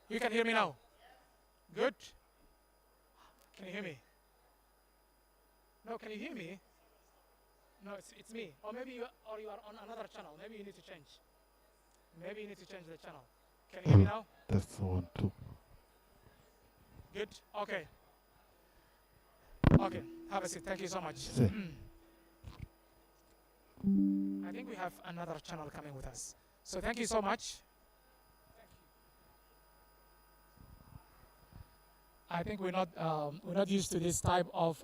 You can hear me now. Good. Can you hear me? No, can you hear me? No, it's me. Or maybe you are on another channel. Maybe you need to change. Maybe you need to change the channel. Can you hear me now? That's one, two. Good. Okay. Okay. Have a seat. Thank you so much. Say. I think we have another channel coming with us. So thank you so much. I think we're not used to this type of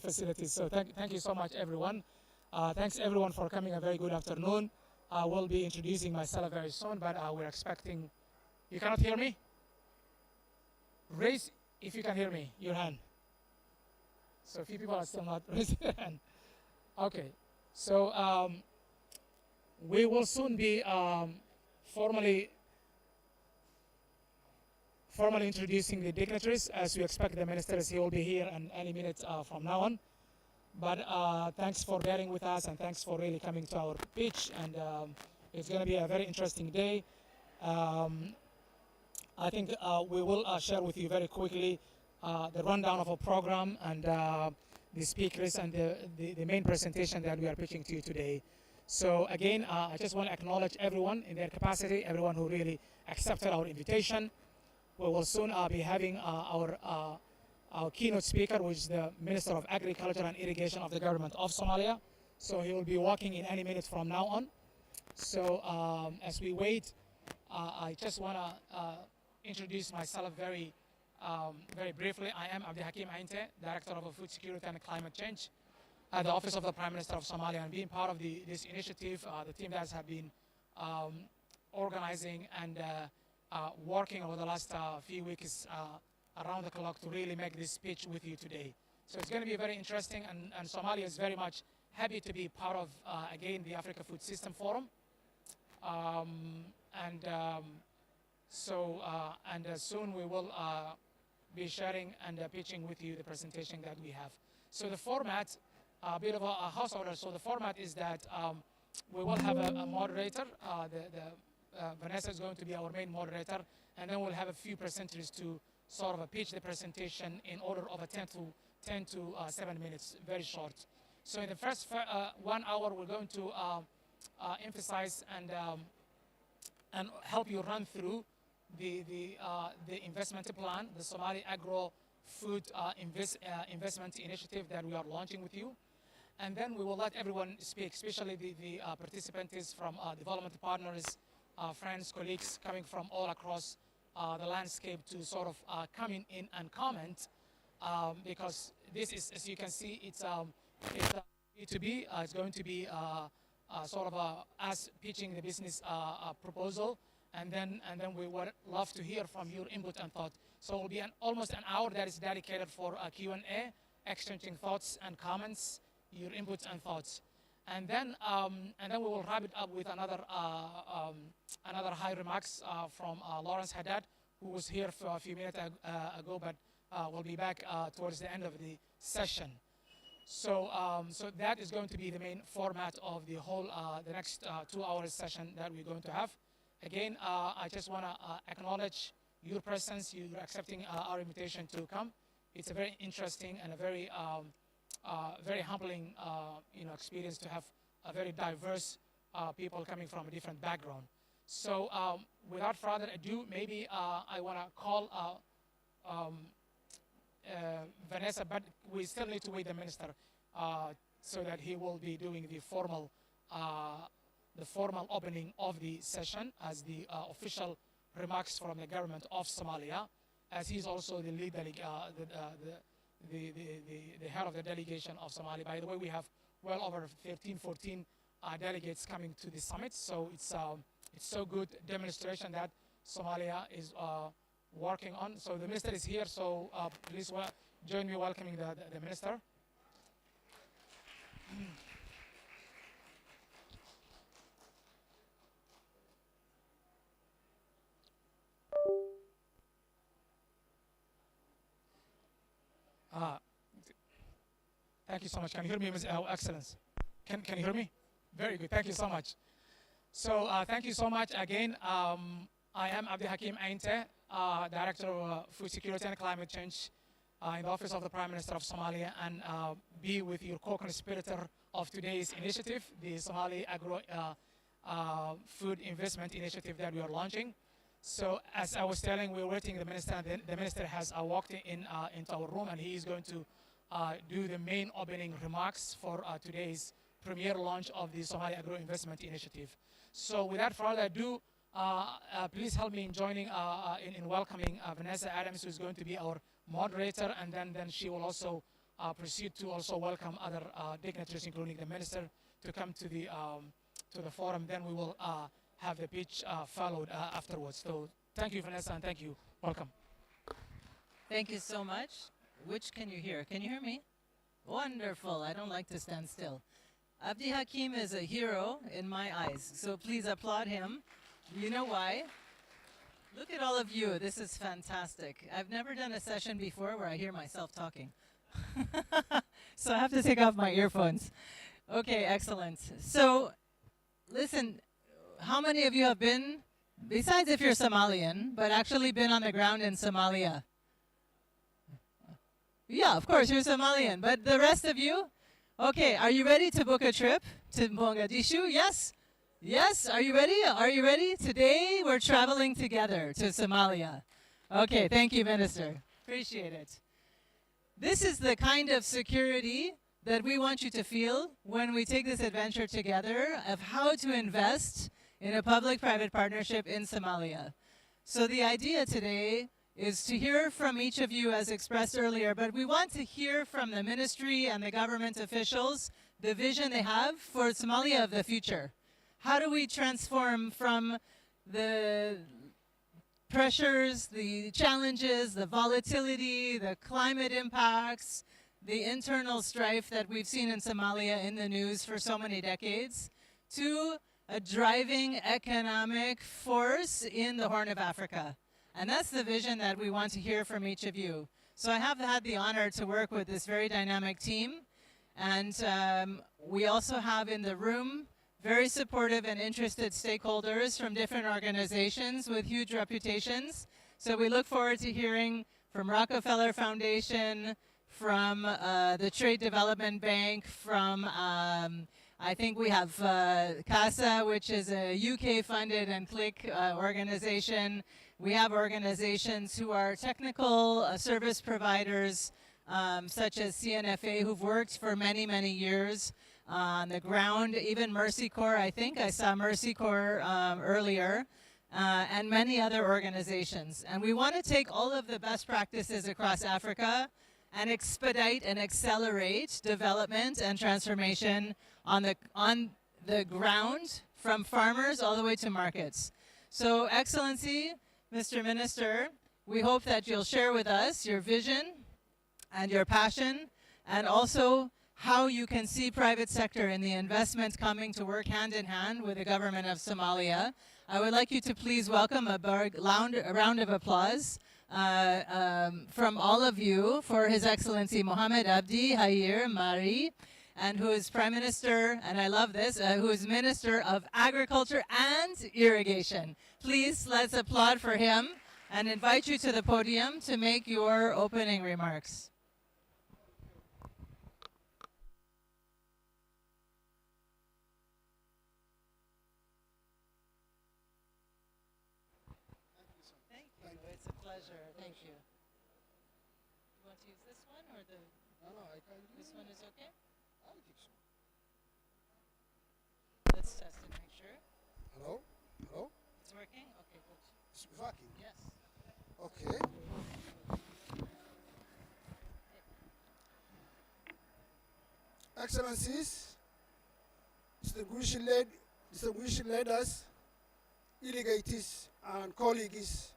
facilities. So thank you so much, everyone. Thanks everyone for coming. A very good afternoon. I will be introducing myself very soon, but we're expecting. You cannot hear me? Raise if you can hear me. Your hand. So a few people are still not raising their hand. Okay. So we will soon be formally introducing the dignitaries, as we expect the ministers. He will be here in any minute from now on. But thanks for bearing with us, and thanks for really coming to our pitch. And it's going to be a very interesting day. I think we will share with you very quickly the rundown of our program and the speakers and the main presentation that we are pitching to you today. So again, I just want to acknowledge everyone in their capacity, everyone who really accepted our invitation. We will soon be having our keynote speaker, which is the Minister of Agriculture and Irrigation of the government of Somalia. So he will be walking in any minute from now on. So as we wait, I just want to introduce myself very briefly. I am Abdi Hakim Ainte, Director of Food Security and Climate Change at the Office of the Prime Minister of Somalia, and being part of this initiative, the team that has been organizing and working over the last few weeks around the clock to really make this speech with you today. So it's going to be very interesting, and Somalia is very much happy to be part of, again, the Africa Food System Forum. Soon we will be sharing and pitching with you the presentation that we have. So the format, a bit of a house order. So the format is that we will have a moderator. Vanessa is going to be our main moderator, and then we'll have a few presenters to sort of pitch the presentation in order of a 10 to 7 minutes, very short. So in the first 1 hour, we're going to emphasize and help you run through the investment plan, the Somali Agro Food Investment Initiative that we are launching with you. And then we will let everyone speak, especially the participants from development partners, friends, colleagues coming from all across the landscape to sort of come in and comment, because this is, as you can see, it's B2B. It's going to be sort of us pitching the business proposal, and then we would love to hear from your input and thought. So it will be almost an hour that is dedicated for Q&A, exchanging thoughts and comments, your inputs and thoughts. And then we will wrap it up with another high remarks from Lawrence Haddad, who was here for a few minutes ago, but will be back towards the end of the session. So that is going to be the main format of the whole the next 2 hours session that we're going to have. Again, I just want to acknowledge your presence, you accepting our invitation to come. It's a very interesting and a very humbling experience to have a very diverse people coming from a different background. So without further ado, maybe I want to call Vanessa, but we still need to wait the minister so that he will be doing the formal opening of the session as the official remarks from the government of Somalia, as he's also the lead the head of the delegation of Somalia. By the way, we have well over 13, 14 delegates coming to the summit, so it's so good demonstration that Somalia is working on. So the minister is here, so please join me welcoming the minister. Thank you so much. Can you hear me, Ms. Excellence? Can you hear me? Very good. Thank you so much. So thank you so much again. I am Abdi Hakim Ainte, Director of Food Security and Climate Change in the Office of the Prime Minister of Somalia, and be with your co-conspirator of today's initiative, the Somali Agro Food Investment Initiative that we are launching. So as I was telling, we're waiting the minister, and the minister has walked into our room, and he is going to do the main opening remarks for today's premiere launch of the Somali Agro Investment Initiative. So without further ado, please help me in joining, in welcoming Vanessa Adams, who is going to be our moderator, and then she will also proceed to also welcome other dignitaries, including the minister, to come to the forum. Then we will have the pitch followed afterwards. So thank you, Vanessa, and thank you. Welcome. Thank you so much. Which can you hear? Can you hear me? Wonderful. I don't like to stand still. Abdi Hakim is a hero in my eyes, so please applaud him. You know why? Look at all of you. This is fantastic. I've never done a session before where I hear myself talking. So I have to take off my earphones. Okay, excellent. So listen, how many of you have been, besides if you're Somalian, but actually been on the ground in Somalia? Yeah, of course, you're Somalian. But the rest of you? Okay, are you ready to book a trip to Mogadishu? Yes? Yes? Are you ready? Are you ready? Today, we're traveling together to Somalia. Okay, thank you, Minister. Appreciate it. This is the kind of security that we want you to feel when we take this adventure together of how to invest in a public-private partnership in Somalia. So the idea today is to hear from each of you as expressed earlier, but we want to hear from the ministry and the government officials the vision they have for Somalia of the future. How do we transform from the pressures, the challenges, the volatility, the climate impacts, the internal strife that we've seen in Somalia in the news for so many decades, to a driving economic force in the Horn of Africa? And that's the vision that we want to hear from each of you. So I have had the honor to work with this very dynamic team. And we also have in the room very supportive and interested stakeholders from different organizations with huge reputations. So we look forward to hearing from Rockefeller Foundation, from the Trade Development Bank, from I think we have CASA, which is a UK-funded and CLIC organization. We have organizations who are technical service providers, such as CNFA, who've worked for many, many years on the ground. Even Mercy Corps, I think I saw Mercy Corps earlier, and many other organizations. And we want to take all of the best practices across Africa and expedite and accelerate development and transformation on the ground, from farmers all the way to markets. So, Excellency, Mr. Minister, we hope that you'll share with us your vision and your passion, and also how you can see private sector in the investment coming to work hand in hand with the government of Somalia. I would like you to please welcome a round of applause from all of you for His Excellency Mohamed Abdi Hayer Mari, and who is Prime Minister, and I love this, who is Minister of Agriculture and Irrigation. Please, let's applaud for him and invite you to the podium to make your opening remarks. Thank you. It's a pleasure. Thank you. You want to use this one or the? No, I can do This one is okay? I think so. Let's test it, make sure. Hello? Hello? It's working? Okay, good. It's working. Yes. Okay. Excellencies, distinguished leaders, delegates, and colleagues,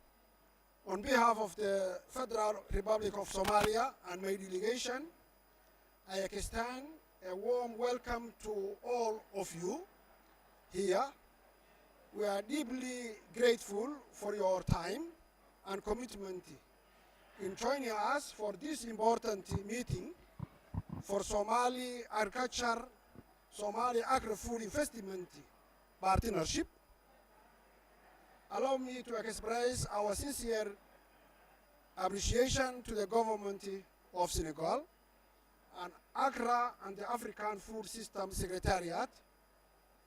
on behalf of the Federal Republic of Somalia and my delegation, I extend a warm welcome to all of you here. We are deeply grateful for your time and commitment in joining us for this important meeting for Somali agriculture, Somali agri-food investment partnership. Allow me to express our sincere appreciation to the government of Senegal and Accra and the African Food System Secretariat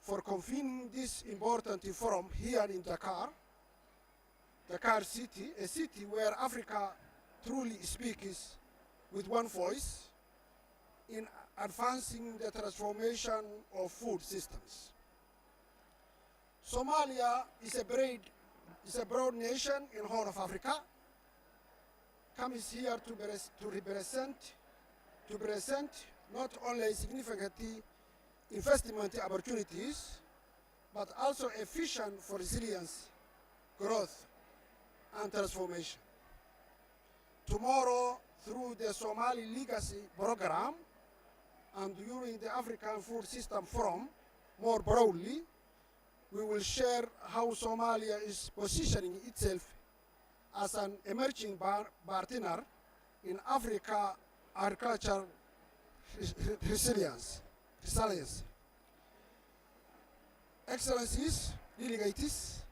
for convening this important forum here in Dakar, Dakar City, a city where Africa truly speaks with one voice in advancing the transformation of food systems. Somalia is a broad nation in Horn of Africa, comes here to present not only significant investment opportunities, but also a vision for resilience, growth, and transformation. Tomorrow, through the Somali Legacy Program and during the African Food System Forum, more broadly, we will share how Somalia is positioning itself as an emerging partner in Africa agricultural resilience. Excellencies, delegates,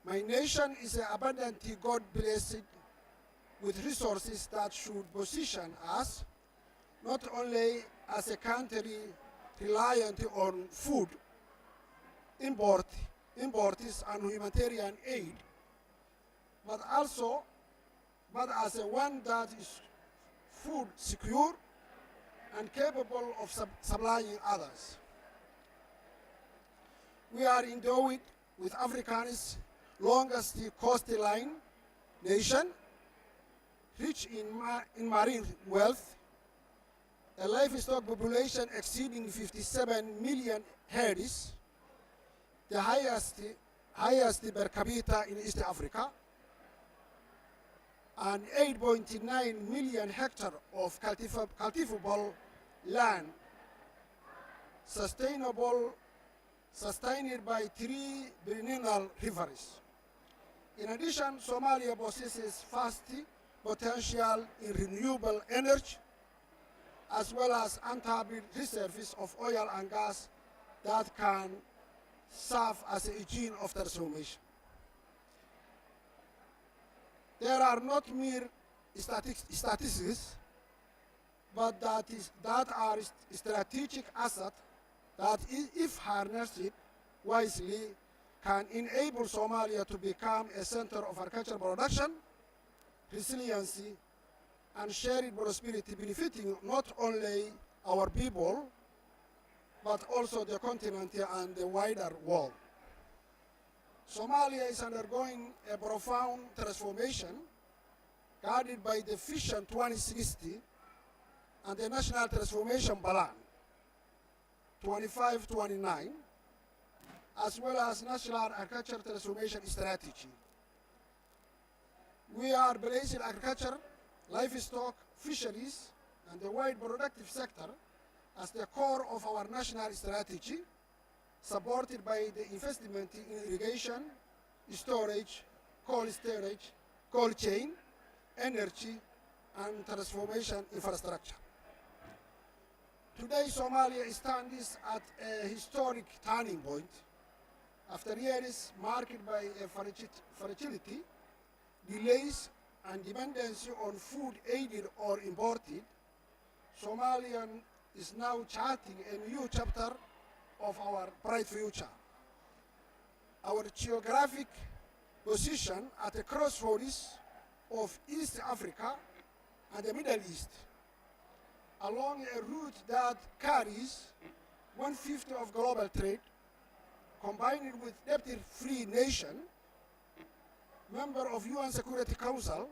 my nation is abundantly God-blessed with resources that should position us not only as a country reliant on food imports and humanitarian aid, but as a one that is food secure and capable of supplying others. We are endowed with Africa's longest coastline nation, rich in marine wealth, a livestock population exceeding 57 million heads, the highest per capita in East Africa, and 8.9 million hectares of cultivable land, sustained by 3 perennial rivers. In addition, Somalia possesses vast potential in renewable energy, as well as untapped reserves of oil and gas that can serve as a engine of transformation. There are not mere statistics, but that are strategic assets that, if harnessed wisely, can enable Somalia to become a center of agricultural production, resiliency, and shared prosperity, benefiting not only our people, but also the continent and the wider world. Somalia is undergoing a profound transformation guided by the Vision 2060 and the National Transformation Plan 25-29, as well as National Agricultural Transformation Strategy. We are placing agriculture, livestock, fisheries, and the wide productive sector as the core of our national strategy, supported by the investment in irrigation, storage, cold chain, energy, and transformation infrastructure. Today, Somalia stands at a historic turning point. After years marked by fragility, delays, and dependency on food aided or imported, Somalia is now charting a new chapter of our bright future. Our geographic position at the crossroads of East Africa and the Middle East, along a route that carries 1/5 of global trade, combined with debt-free nation, member of UN Security Council,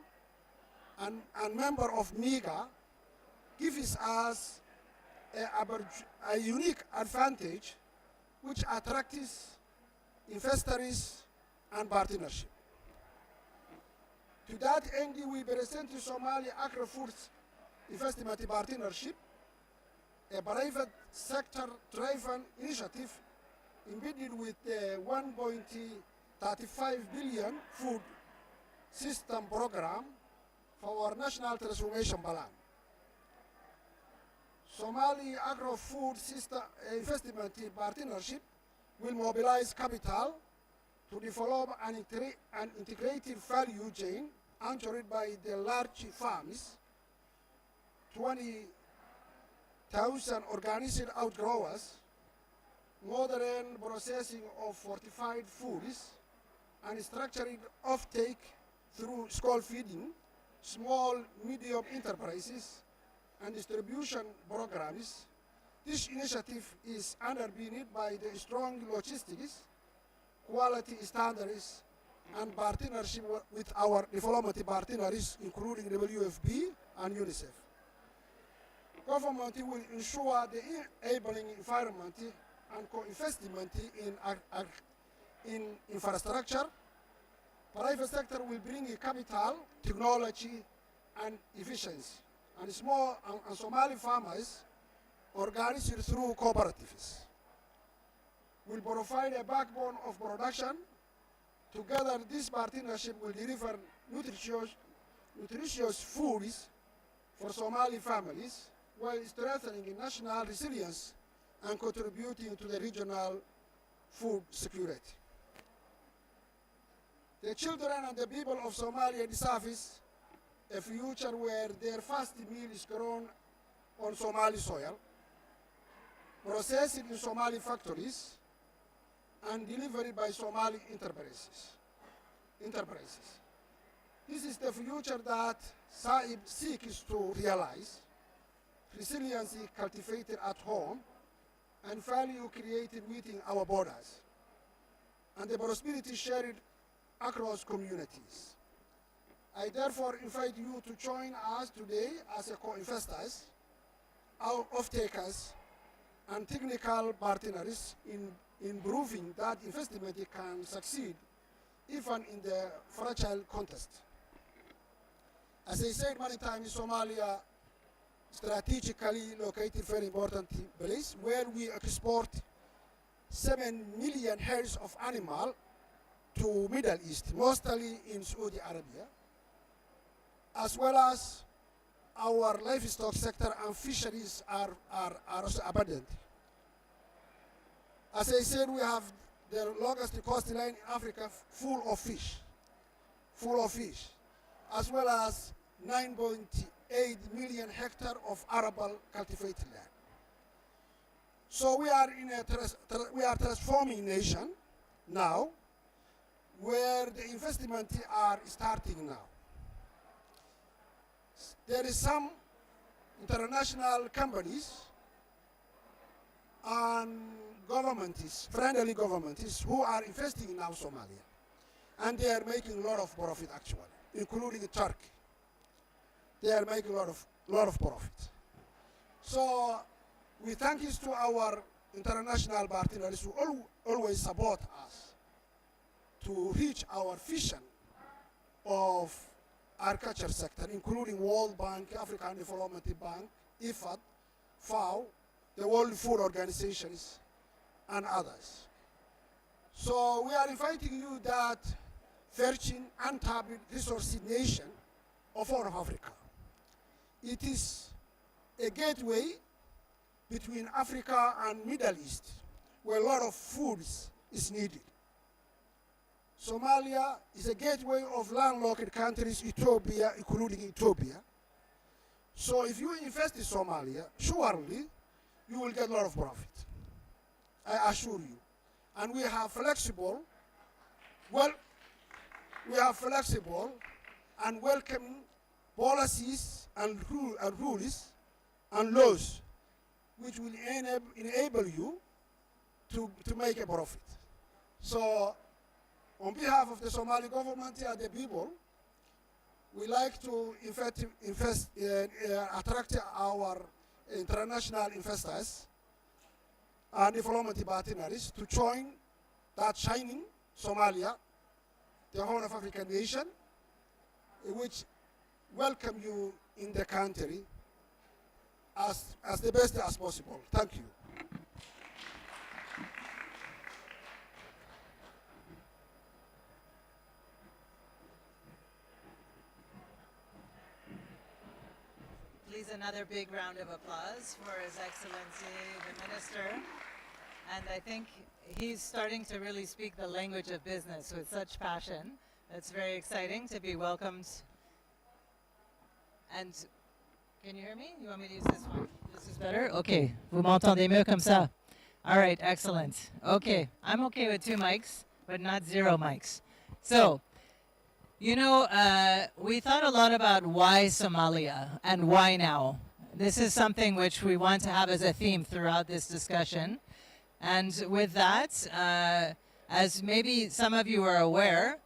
and member of MIGA, gives us a unique advantage which attracts investors and partnership. To that end, we present to Somalia Agri-Foods Investment Partnership, a private sector-driven initiative embedded with the 1.35 billion food system program for our National Transformation Plan. Somali Agro-Food System Investment Partnership will mobilize capital to develop an integrated value chain anchored by the large farms, 20,000 organized outgrowers, modern processing of fortified foods, and structured offtake through school feeding, small, medium enterprises, and distribution programs. This initiative is underpinned by the strong logistics, quality standards, and partnership with our development partners, including WFP and UNICEF. Government will ensure the enabling environment and co-investment in infrastructure. Private sector will bring capital, technology, and efficiency. And small and Somali farmers, organized through cooperatives, will provide a backbone of production. Together, this partnership will deliver nutritious foods for Somali families while strengthening national resilience and contributing to the regional food security. The children and the people of Somalia deserve a future where their first meal is grown on Somali soil, processed in Somali factories, and delivered by Somali enterprises. This is the future that Saib seeks to realize: resiliency cultivated at home and value created within our borders, and the prosperity shared across communities. I therefore invite you to join us today as co-investors, our off-takers, and technical partners in proving that investment can succeed even in the fragile context. As I said many times, Somalia strategically located very important place where we export 7 million heads of animal to Middle East, mostly in Saudi Arabia, as well as our livestock sector and fisheries are also abundant. As I said, we have the longest coastline in Africa full of fish, as well as 9.8 million hectares of arable cultivated land. So we are in a transforming nation now, where the investment are starting now. There is some international companies and governments, friendly governments, who are investing in now Somalia, and they are making a lot of profit actually, including Turkey. They are making a lot of profit. So we thank you to our international partners who always support us to reach our vision of agriculture sector, including World Bank, African Development Bank, IFAD, FAO, the World Food Organizations, and others. So we are inviting you that virgin, untapped resource nation of all of Africa. It is a gateway between Africa and Middle East, where a lot of food is needed. Somalia is a gateway of landlocked countries, Ethiopia, including Ethiopia. So if you invest in Somalia, surely you will get a lot of profit. I assure you. And we have flexible and welcome policies and rules and laws which will enable you to make a profit. So on behalf of the Somali government and the people, we like to attract our international investors and development partners to join that shining Somalia, the Horn of African nation, which welcome you in the country as the best as possible. Thank you. Please, another big round of applause for His Excellency, the Minister. And I think he's starting to really speak the language of business with such passion. It's very exciting to be welcomed. And can you hear me? You want me to use this one? This is better? Okay. Vous m'entendez mieux comme ça? All right, excellent. Okay, I'm okay with 2 mics, but not 0 mics. So, you know, we thought a lot about why Somalia and why now. This is something which we want to have as a theme throughout this discussion. And with that, as maybe some of you are aware,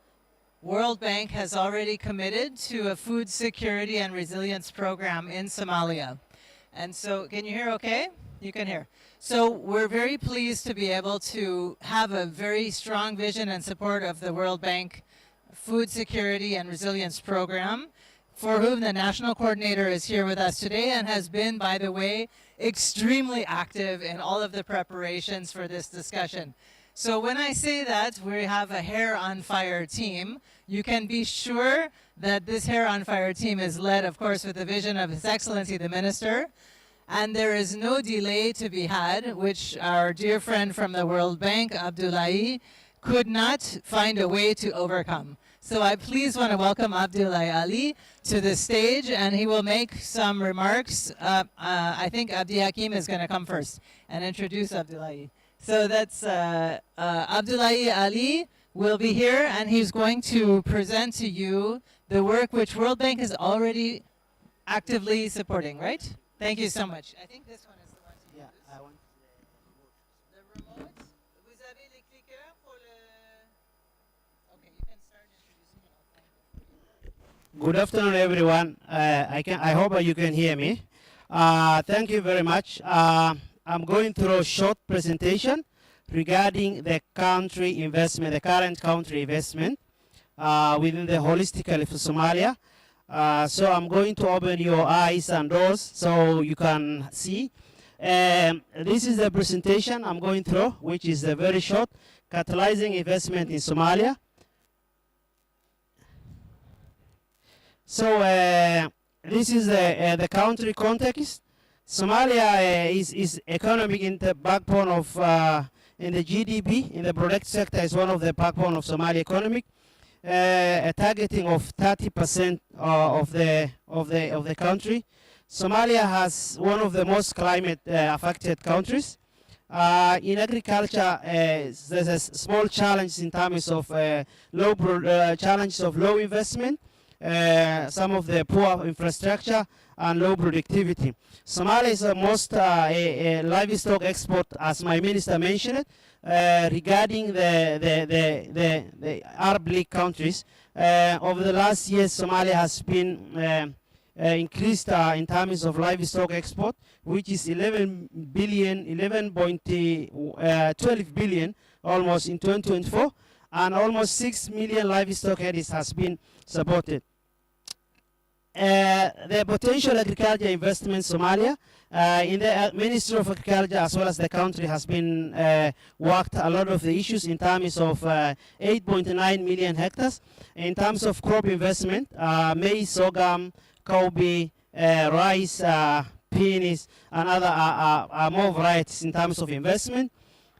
World Bank has already committed to a food security and resilience program in Somalia. And so, can you hear okay? You can hear. So we're very pleased to be able to have a very strong vision and support of the World Bank Food Security and Resilience Program, for whom the National Coordinator is here with us today and has been, by the way, extremely active in all of the preparations for this discussion. So when I say that we have a Hair on Fire team, you can be sure that this Hair on Fire team is led, of course, with the vision of His Excellency the Minister. And there is no delay to be had, which our dear friend from the World Bank, Abdullahi, could not find a way to overcome. So I please want to welcome Abdullahi Ali to the stage, and he will make some remarks. I think Abdi Hakim is going to come first and introduce Abdullahi. So that's Abdullahi Ali will be here, and he's going to present to you the work which World Bank is already actively supporting, right? Thank you so much. I think this one is the one to use. Yeah, I want The remote. Vous avez les cliqueurs pour le... Okay, you can start introducing it. Good afternoon, everyone. I hope you can hear me. Thank you very much. I'm going through a short presentation regarding the country investment, the current country investment within the holistically for Somalia. So I'm going to open your eyes and doors so you can see. This is the presentation I'm going through, which is a very short, catalyzing investment in Somalia. So this is the country context. Somalia is economic in the backbone of in the GDP, in the product sector is one of the backbone of Somali economic. A targeting of 30% of the country. Somalia has one of the most climate affected countries. In agriculture, there's a small challenge in terms of challenges of low investment, some of the poor infrastructure and low productivity. Somalia is the most livestock export, as my minister mentioned. Regarding the Arab League countries, over the last years, Somalia has been increased in terms of livestock export, which is 12 billion almost in 2024, and almost 6 million livestock heads has been supported. The potential agriculture investment in Somalia, in the Ministry of Agriculture as well as the country has been worked a lot of the issues in terms of 8.9 million hectares. In terms of crop investment, maize, sorghum, coffee, rice, peas, and other more varieties in terms of investment.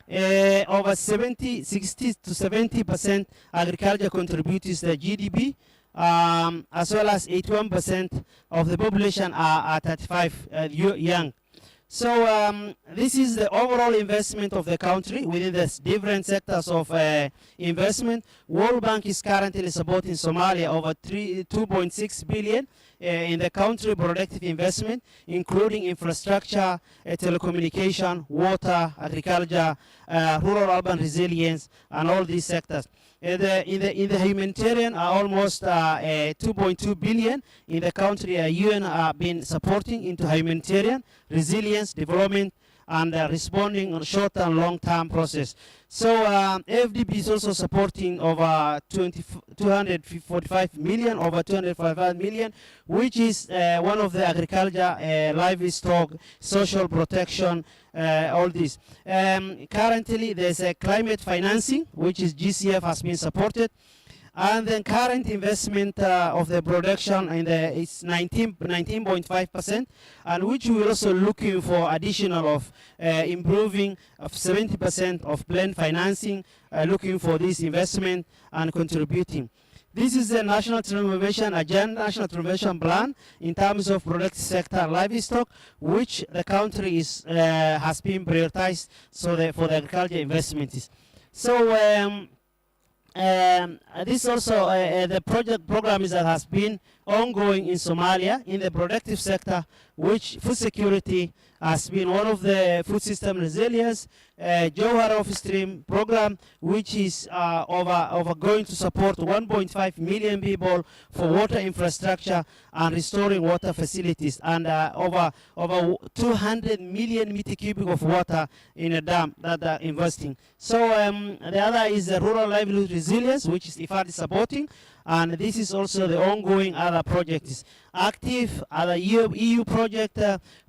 Over 60 to 70% agriculture contributes to the GDP. As well as 81% of the population are 35 young. So this is the overall investment of the country within the different sectors of investment. World Bank is currently supporting Somalia over 2.6 billion in the country productive investment, including infrastructure, telecommunication, water, agriculture, rural-urban resilience, and all these sectors. In the humanitarian, almost 2.2 billion in the country. UN have been supporting into humanitarian resilience, development, and responding on short and long-term process. So FDB is also supporting over 245 million, over 245 million, which is one of the agriculture, livestock, social protection, all this. Currently, there's a climate financing, which is GCF has been supported. And then current investment of the production in the is 19.5%, and which we're also looking for additional of improving of 70% of blend financing, looking for this investment and contributing. This is the National Transformation Agenda, National Transformation Plan in terms of productive sector and livestock, which the country is has been prioritized for the agriculture investments. So this also the program that has been ongoing in Somalia in the productive sector, which food security has been one of the food system resilience. Jowhar Off Stream program, which is over going to support 1.5 million people for water infrastructure and restoring water facilities, and over 200 million meter cubic of water in a dam that are investing. So the other is the rural livelihood resilience, which is IFAD is supporting, and this is also the ongoing other projects. Active, other EU project,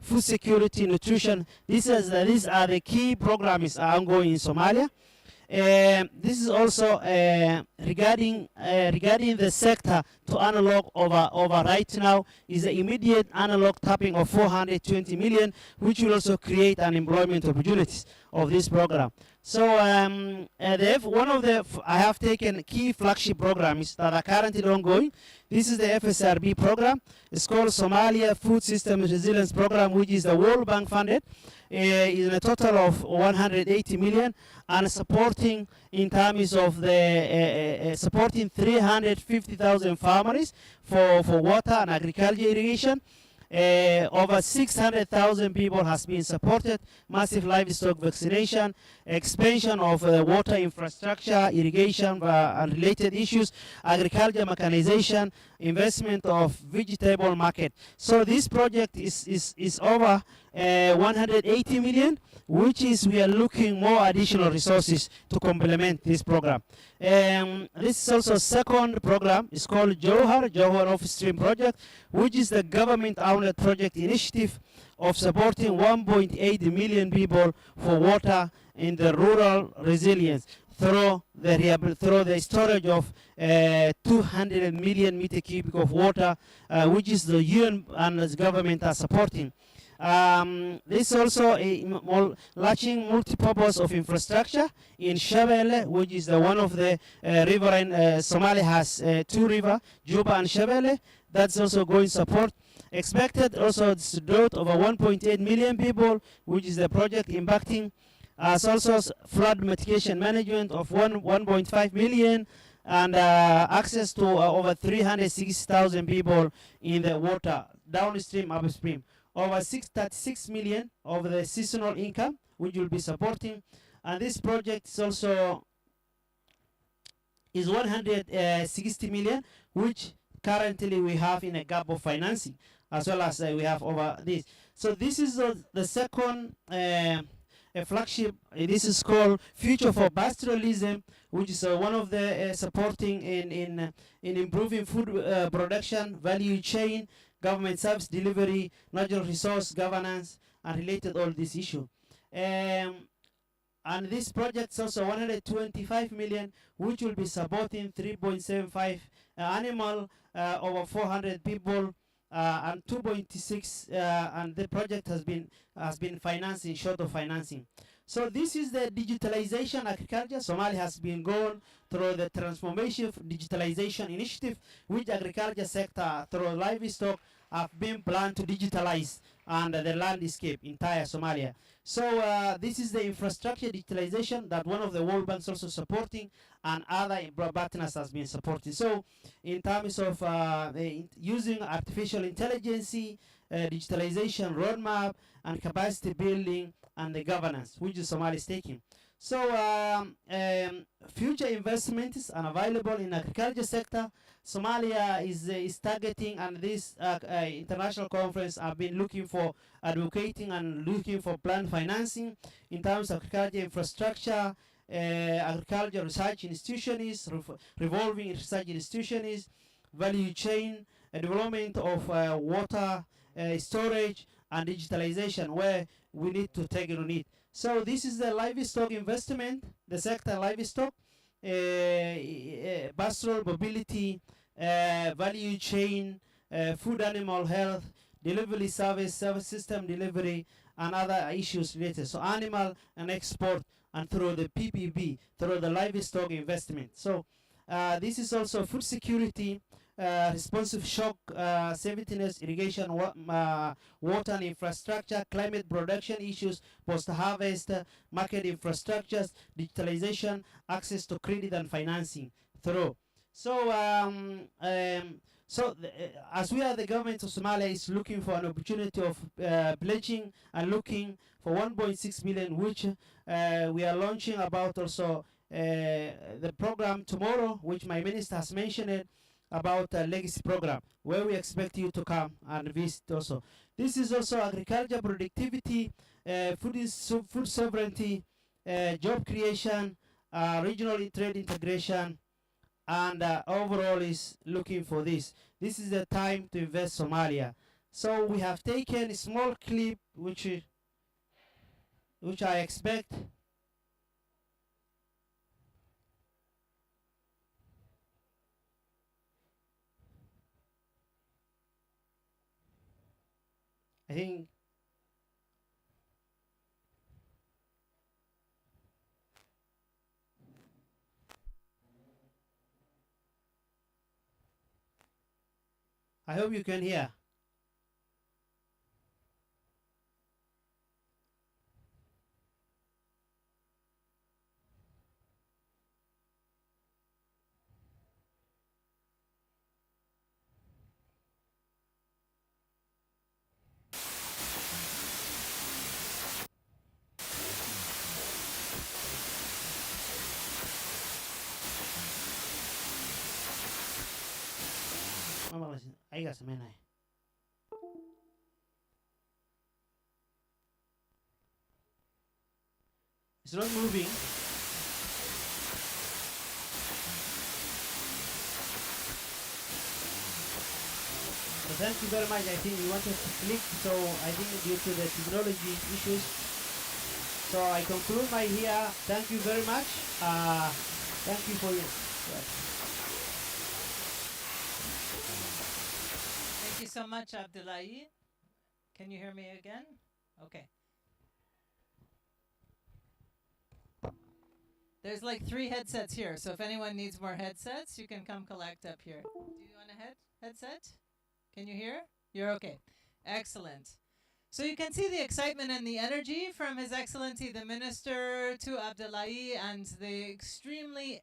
food security, nutrition. These are the key programs ongoing in Somalia. This is also regarding the sector to analog over right now is the immediate analog tapping of 420 million, which will also create an employment opportunities of this program. So I have taken key flagship programs that are currently ongoing. This is the FSRB program. It's called Somalia Food System Resilience Program, which is the World Bank funded. In a total of 180 million, and supporting in terms of the supporting 350,000 farmers for water and agriculture irrigation. Over 600,000 people has been supported, massive livestock vaccination, expansion of water infrastructure, irrigation and related issues, agriculture mechanization, investment of vegetable market. So this project is over 180 million, which is we are looking more additional resources to complement this program. This is also a second program. It's called Jowhar Off Stream project, which is the government-owned project initiative of supporting 1.8 million people for water in the rural resilience through the storage of 200 million meter cubic of water, which is the UN and the government are supporting. This is also launching multi-purpose of infrastructure in Shabelle, which is the one of the river in Somalia has two rivers, Juba and Shabelle. That's also going support. Expected also to drought over 1.8 million people, which is the project impacting. As also flood mitigation management of 1.5 million, and access to over 360,000 people in the water, downstream, upstream. Over 36 million of the seasonal income, which will be supporting. And this project is also 160 million, which currently we have in a gap of financing, as well as we have over this. So this is the second flagship. This is called Future for Pastoralism, which is one of the supporting in improving food production, value chain, government service delivery, natural resource governance, and related all this issue. And this project is also 125 million, which will be supporting 3.75 animal, over 400 people, and 2.6, and the project has been financing, short of financing. So this is the digitalization agriculture. Somalia has been going through the transformation digitalization initiative, which agriculture sector through livestock have been planned to digitalize and the landscape entire Somalia. So this is the infrastructure digitalization that one of the World Banks also supporting, and other partners has been supporting. So in terms of using artificial intelligence, digitalization roadmap, and capacity building, and the governance, which is Somalia is taking. So future investments are available in agriculture sector. Somalia is targeting, and this international conference have been looking for advocating and looking for planned financing in terms of agriculture infrastructure, agriculture research institutions, revolving research institutions, value chain, development of water storage, and digitalization, where we need to take it on it. So this is the livestock investment, the sector livestock. pastoral mobility, value chain, food animal health, delivery service system delivery, and other issues related. So animal and export, and through the PPP, through the livestock investment. So this is also food security, responsive shock, safetiness, irrigation, water and infrastructure, climate production issues, post-harvest, market infrastructures, digitalization, access to credit and financing through. So, as we are the government of Somalia is looking for an opportunity of pledging and looking for 1.6 million, which we are launching about also the program tomorrow, which my minister has mentioned it, about a legacy program, where we expect you to come and visit also. This is also agriculture productivity, food sovereignty, job creation, regional trade integration, and overall is looking for this. This is the time to invest Somalia. So we have taken a small clip, which I expect. I think I hope you can hear. Ayaga sameynaya. It's not moving. So thank you very much. I think we wanted to click, so I think due to the technology issues. So I conclude my here. Thank you very much. Thank you for your. Thank you so much, Abdullahi. Can you hear me again? Okay. There's like 3 headsets here, so if anyone needs more headsets, you can come collect up here. Do you want a headset? Can you hear? You're okay. Excellent. So you can see the excitement and the energy from His Excellency the Minister to Abdullahi and the extremely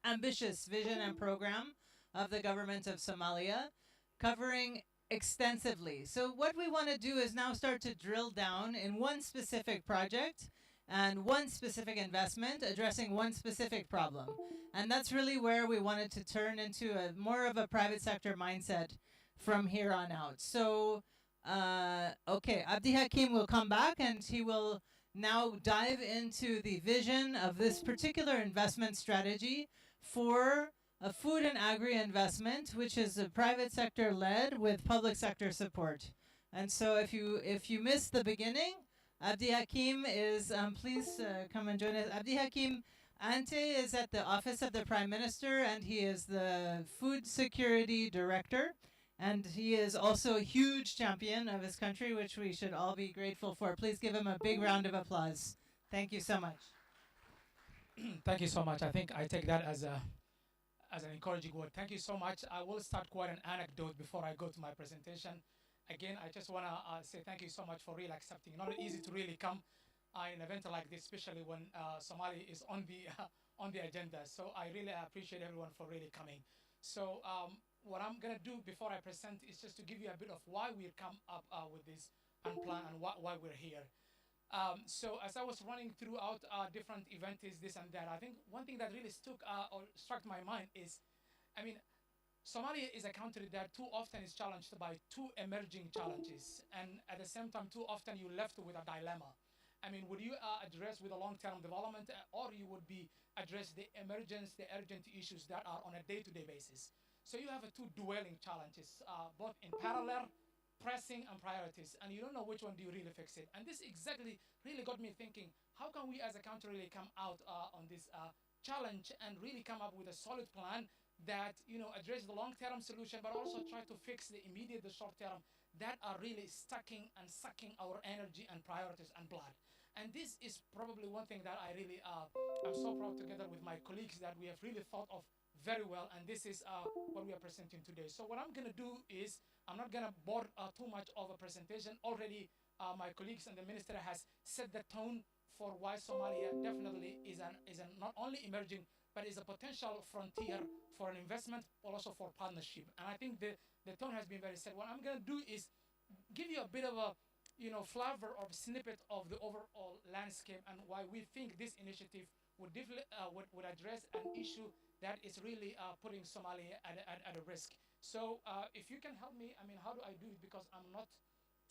ambitious vision and program of the government of Somalia, covering extensively. So what we want to do is now start to drill down in one specific project and one specific investment addressing one specific problem. And that's really where we wanted to turn into a more of a private sector mindset from here on out. So, okay, Abdi Hakim will come back and he will now dive into the vision of this particular investment strategy for a food and agri investment, which is a private sector led with public sector support. And so if you missed the beginning, Abdi Hakim is, please come and join us. Abdi Hakim Ante is at the Office of the Prime Minister, and he is the Food Security Director. And he is also a huge champion of his country, which we should all be grateful for. Please give him a big round of applause. Thank you so much. Thank you so much. I think I take that as an encouraging word. Thank you so much. I will start quite an anecdote before I go to my presentation. Again, I just want to say thank you so much for really accepting. Not easy to really come in an event like this, especially when Somalia is on the agenda. So I really appreciate everyone for really coming. So what I'm gonna do before I present is just to give you a bit of why we come up with this plan and why we're here. So as I was running throughout different events, this and that, I think one thing that really struck my mind is, I mean, Somalia is a country that too often is challenged by 2 emerging challenges, and at the same time, too often you're left with a dilemma. I mean, would you address with a long-term development, or you would be address the emergence, the urgent issues that are on a day-to-day basis? So you have 2 dwelling challenges, both in parallel, pressing and priorities, and you don't know which one do you really fix it. And this exactly really got me thinking, how can we as a country really come out on this challenge and really come up with a solid plan that address the long-term solution, but also try to fix the immediate, the short-term that are really stacking and sucking our energy and priorities and blood. And this is probably one thing that I really I'm so proud together with my colleagues that we have really thought of very well, and this is what we are presenting today. So what I'm going to do is I'm not going to bore too much of a presentation. Already my colleagues and the minister has set the tone for why Somalia definitely is an not only emerging but is a potential frontier for an investment, but also for partnership. And I think the tone has been very set. What I'm going to do is give you a bit of a flavor or snippet of the overall landscape and why we think this initiative would address an issue that is really putting Somalia at a risk. So if you can help me, I mean, how do I do it? Because I'm not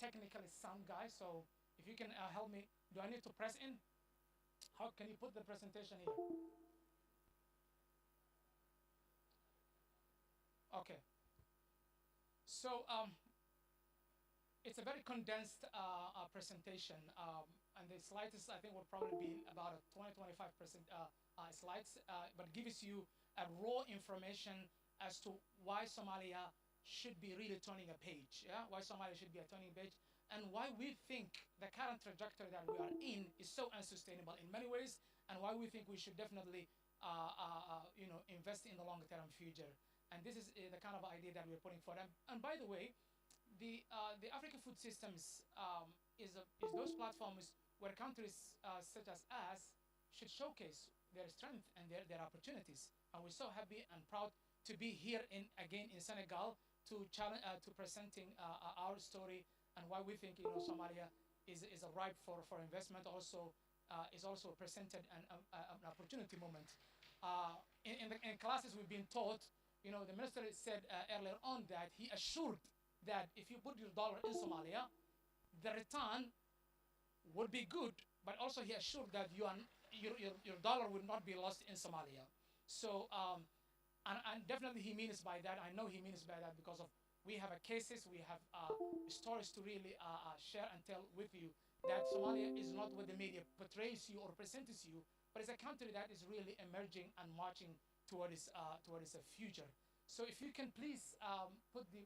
technically sound guy, so if you can help me, do I need to press in? How can you put the presentation here? Okay. So it's a very condensed presentation, and the slides I think will probably be about a 20-25% slides, but gives you a raw information as to why Somalia should be really turning a page, yeah? Why Somalia should be a turning page, and why we think the current trajectory that we are in is so unsustainable in many ways, and why we think we should definitely invest in the long-term future. And this is the kind of idea that we're putting for them. And by the way, the African Food Systems is those platforms where countries such as us should showcase their strength and their opportunities. And we're so happy and proud to be here again in Senegal to presenting our story and why we think Somalia is a ripe for investment. Also is also presented an opportunity moment. In classes we've been taught, the minister said earlier on that he assured that if you put your dollar in Somalia, the return would be good, but also he assured that your dollar will not be lost in Somalia. So, and definitely he means by that, I know he means by that because of we have cases, we have stories to really share and tell with you that Somalia is not what the media portrays you or presents you, but it's a country that is really emerging and marching towards a future. So if you can please put the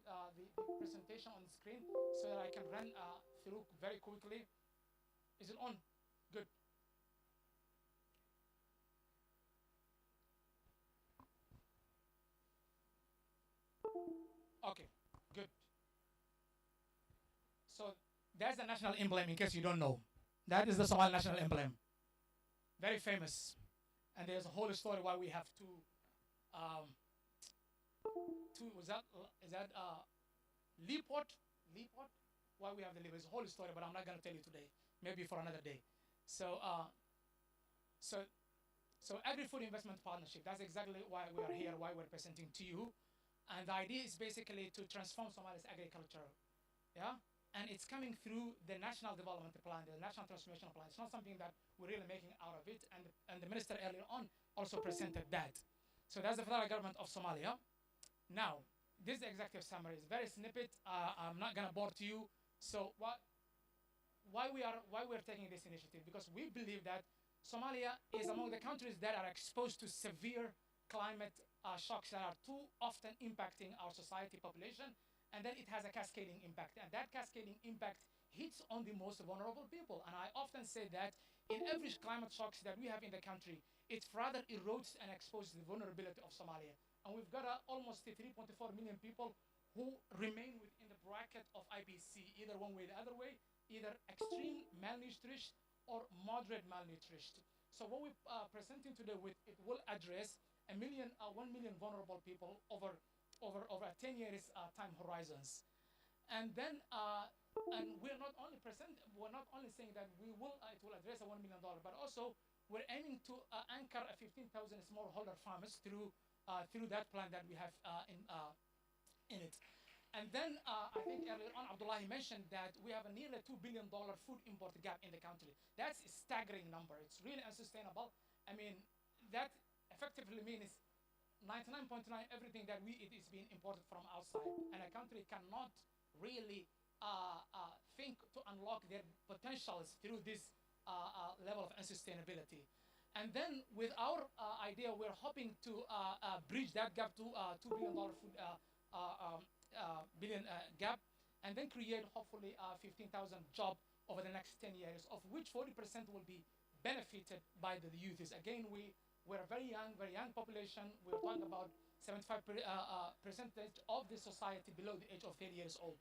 presentation on the screen so that I can run through very quickly. Is it on? Good. Okay, good. So that's the national emblem in case you don't know. That is the Somali national emblem. Very famous. And there's a whole story why we have two is that Leaport? Why we have the Leaport? It's a whole story, but I'm not going to tell you today. Maybe for another day. So Agri-Food Investment Partnership, that's exactly why we are here, why we're presenting to you. And the idea is basically to transform Somalia's agriculture. Yeah? And it's coming through the National Development Plan, the National Transformation Plan. It's not something that we're really making out of it. And the minister earlier on also presented that. So that's the federal government of Somalia. Now, this is the executive summary. It's very snippet. I'm not going to bore you. So why we're taking this initiative? Because we believe that Somalia is among the countries that are exposed to severe climate shocks that are too often impacting our society population, and then it has a cascading impact. And that cascading impact hits on the most vulnerable people. And I often say that in every climate shocks that we have in the country, it rather erodes and exposes the vulnerability of Somalia. And we've got almost 3.4 million people who remain within the bracket of IPC, either one way or the other way, either extreme malnourished or moderate malnourished. So what we're presenting today it will address 1 million vulnerable people over a 10 years time horizons. And then and we're not only saying that it will address $1 million, but also we're aiming to anchor 15,000 smallholder farmers through that plan that we have in it. And then I think earlier on Abdullahi mentioned that we have a nearly $2 billion food import gap in the country. That's a staggering number. It's really unsustainable. I mean, that effectively means 99.9 everything that we eat is being imported from outside, and a country cannot really think to unlock their potentials through this level of unsustainability. And then with our idea, we're hoping to bridge that gap to $2 billion food billion gap, and then create hopefully 15,000 jobs over the next 10 years, of which 40% will be benefited by the youth. Again, we're a very young population. We're talking about 75 percentage of the society below the age of 30 years old.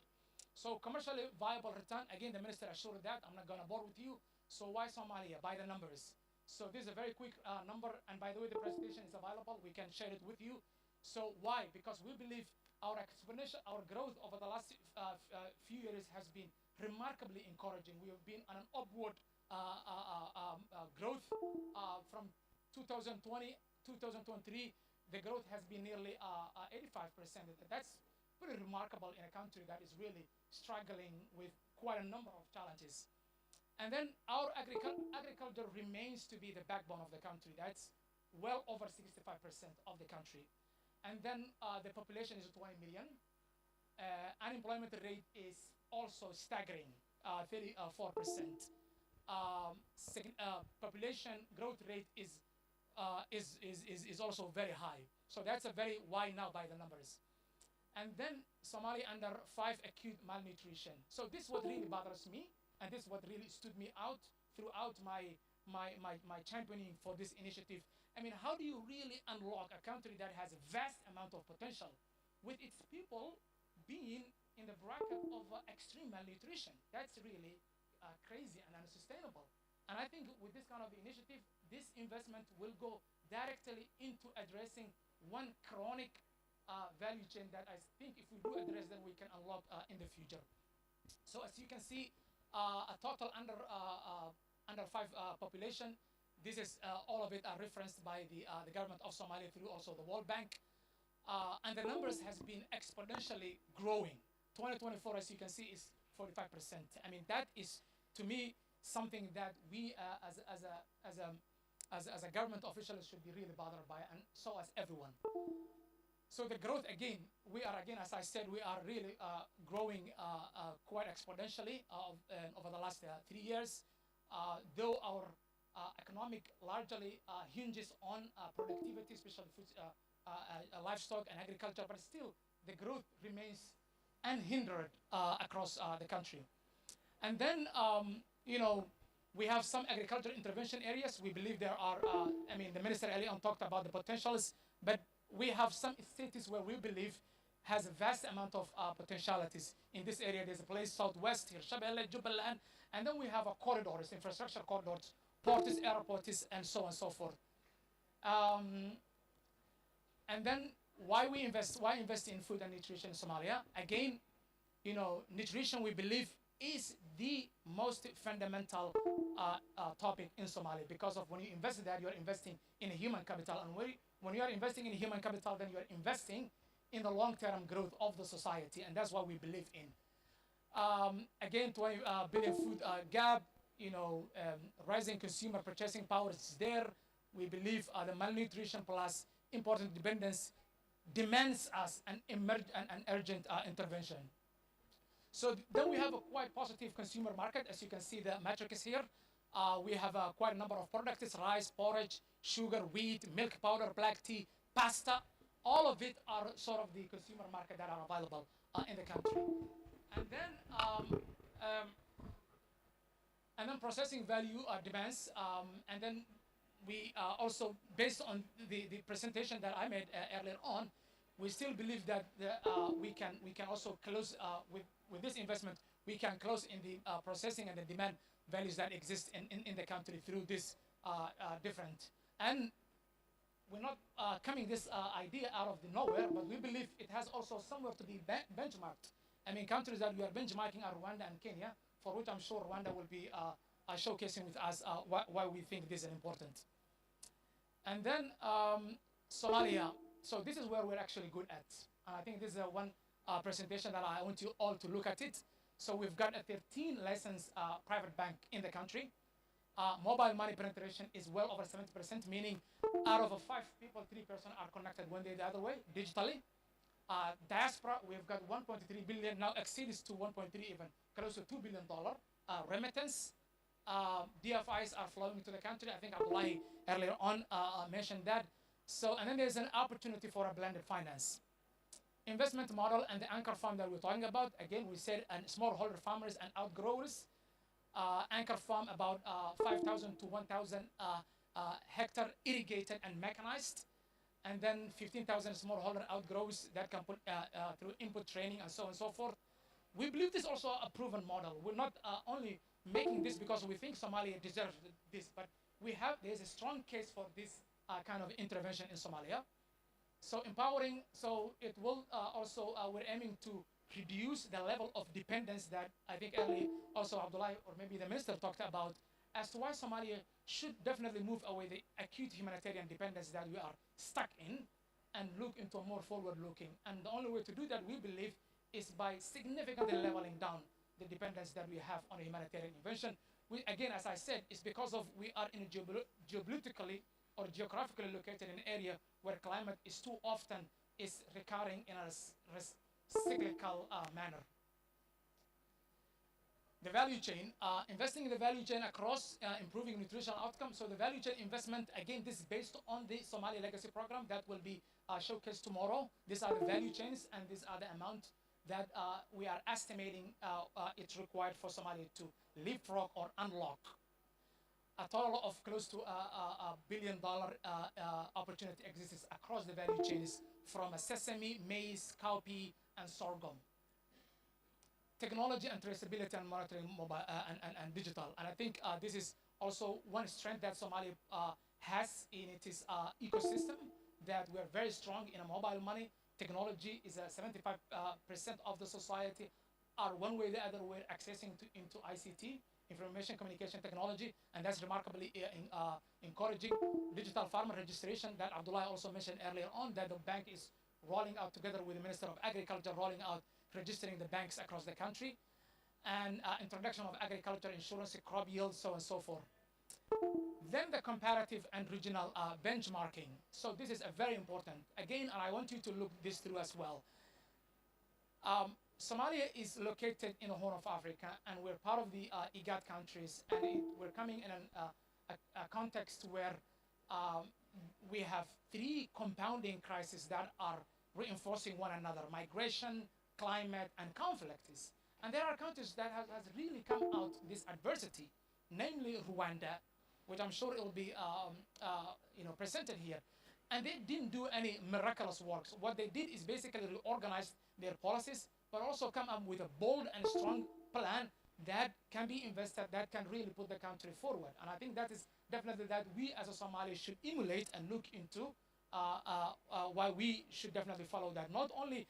So commercially viable return, again, the minister assured that. I'm not going to bore with you. So why Somalia? By the numbers. So this is a very quick number, and by the way, the presentation is available. We can share it with you. So why? Because we believe our exponential, our growth over the last few years has been remarkably encouraging. We have been on an upward growth from 2020, 2023. The growth has been nearly 85%. That's pretty remarkable in a country that is really struggling with quite a number of challenges. And then our agriculture remains to be the backbone of the country. That's well over 65% of the country. And then the population is 20 million. Unemployment rate is also staggering, 34%. Population growth rate is also very high. So that's a very why now by the numbers. And then Somalia under 5 acute malnutrition. So this is what really bothers me, and this is what really stood me out throughout my championing for this initiative. I mean, how do you really unlock a country that has a vast amount of potential with its people being in the bracket of extreme malnutrition? That's really crazy and unsustainable. And I think with this kind of initiative, this investment will go directly into addressing one chronic value chain that I think if we do address, then we can unlock in the future. So as you can see, a total under 5 population. This is all of it are referenced by the government of Somalia through also the World Bank. And the numbers has been exponentially growing. 2024, as you can see, is 45%. I mean, that is, to me, something that we as a government officials should be really bothered by, and so as everyone. So the growth, again, we are, again, as I said, we are really growing quite exponentially over the last 3 years, though our economic largely hinges on productivity, especially food, livestock and agriculture, but still the growth remains unhindered across the country. And then, you know, we have some agricultural intervention areas. We believe there are, I mean, the minister earlier on talked about the potentials, but we have some states where we believe has a vast amount of potentialities. In this area, there's a place southwest here, Shabelle, Jubaland, and then we have a corridors, infrastructure corridors, ports, airports, and so on and so forth. And then why invest in food and nutrition in Somalia? Again, you know, nutrition, we believe, is the most fundamental topic in Somalia, because of when you invest in that, you're investing in a human capital. And when you are investing in human capital, then you are investing in the long-term growth of the society, and that's what we believe in. Again, 20 billion food gap, you know, rising consumer purchasing power is there. We believe the malnutrition plus important dependence demands us an urgent intervention. So then we have a quite positive consumer market. As you can see, the metrics here. We have quite a number of products: rice, porridge, sugar, wheat, milk powder, black tea, pasta. All of it are sort of the consumer market that are available in the country. And then processing value demands. And then we also, based on the presentation that I made earlier on, we still believe that we can also close with this investment. We can close in the processing and the demand values that exist in the country through this different. And we're not coming this idea out of the nowhere, but we believe it has also somewhere to be benchmarked. I mean, countries that we are benchmarking are Rwanda and Kenya, for which I'm sure Rwanda will be showcasing with us why we think this is important. And then Somalia. So this is where we're actually good at. And I think this is one presentation that I want you all to look at it. So we've got a 13 licensed private bank in the country. Mobile money penetration is well over 70%, meaning out of 5 people, 3 persons are connected one day the other way, digitally. Diaspora, we've got 1.3 billion, now exceeds to 1.3 even, close to $2 billion. Remittance, DFIs are flowing to the country. I think Abdullahi earlier on mentioned that. So, and then there's an opportunity for a blended finance investment model and the anchor farm that we're talking about. Again, we said smallholder farmers and outgrowers. Anchor farm about 5,000 to 1,000 hectare irrigated and mechanized. And then 15,000 smallholder outgrowers that can put through input training and so on and so forth. We believe this is also a proven model. We're not only making this because we think Somalia deserves this, but there's a strong case for this kind of intervention in Somalia. So empowering, so it will also, we're aiming to reduce the level of dependence that I think earlier also Abdullah or maybe the minister talked about as to why Somalia should definitely move away the acute humanitarian dependence that we are stuck in and look into a more forward-looking. And the only way to do that, we believe, is by significantly leveling down the dependence that we have on a humanitarian intervention. We, again, as I said, it's because of we are in a geopolitically or geographically located in an area where climate is too often is recurring in a cyclical manner. The value chain, investing in the value chain across improving nutritional outcomes. So the value chain investment, again, this is based on the Somali Legacy Program that will be showcased tomorrow. These are the value chains and these are the amount that we are estimating it's required for Somalia to leapfrog or unlock. A total of close to a $1 billion opportunity exists across the value chains from sesame, maize, cowpea, and sorghum. Technology and traceability and monitoring mobile and digital. And I think this is also one strength that Somalia has in its ecosystem, that we are very strong in a mobile money. Technology is 75% of the society are one way or the other we're accessing into ICT, information communication technology, and that's remarkably encouraging. Digital farmer registration that Abdullah also mentioned earlier on, that the bank is rolling out together with the Minister of Agriculture, rolling out registering the banks across the country, and introduction of agriculture insurance, crop yield, so on and so forth. Then the comparative and regional benchmarking. So this is a very important. Again, and I want you to look this through as well. Somalia is located in the Horn of Africa, and we're part of the IGAD countries, and we're coming in a context where we have three compounding crises that are reinforcing one another: migration, climate, and conflicts. And there are countries that has really come out this adversity, namely Rwanda, which I'm sure it will be presented here. And they didn't do any miraculous works. What they did is basically reorganize their policies, but also come up with a bold and strong plan that can be invested, that can really put the country forward. And I think that is definitely that we as a Somali should emulate and look into why we should definitely follow that. Not only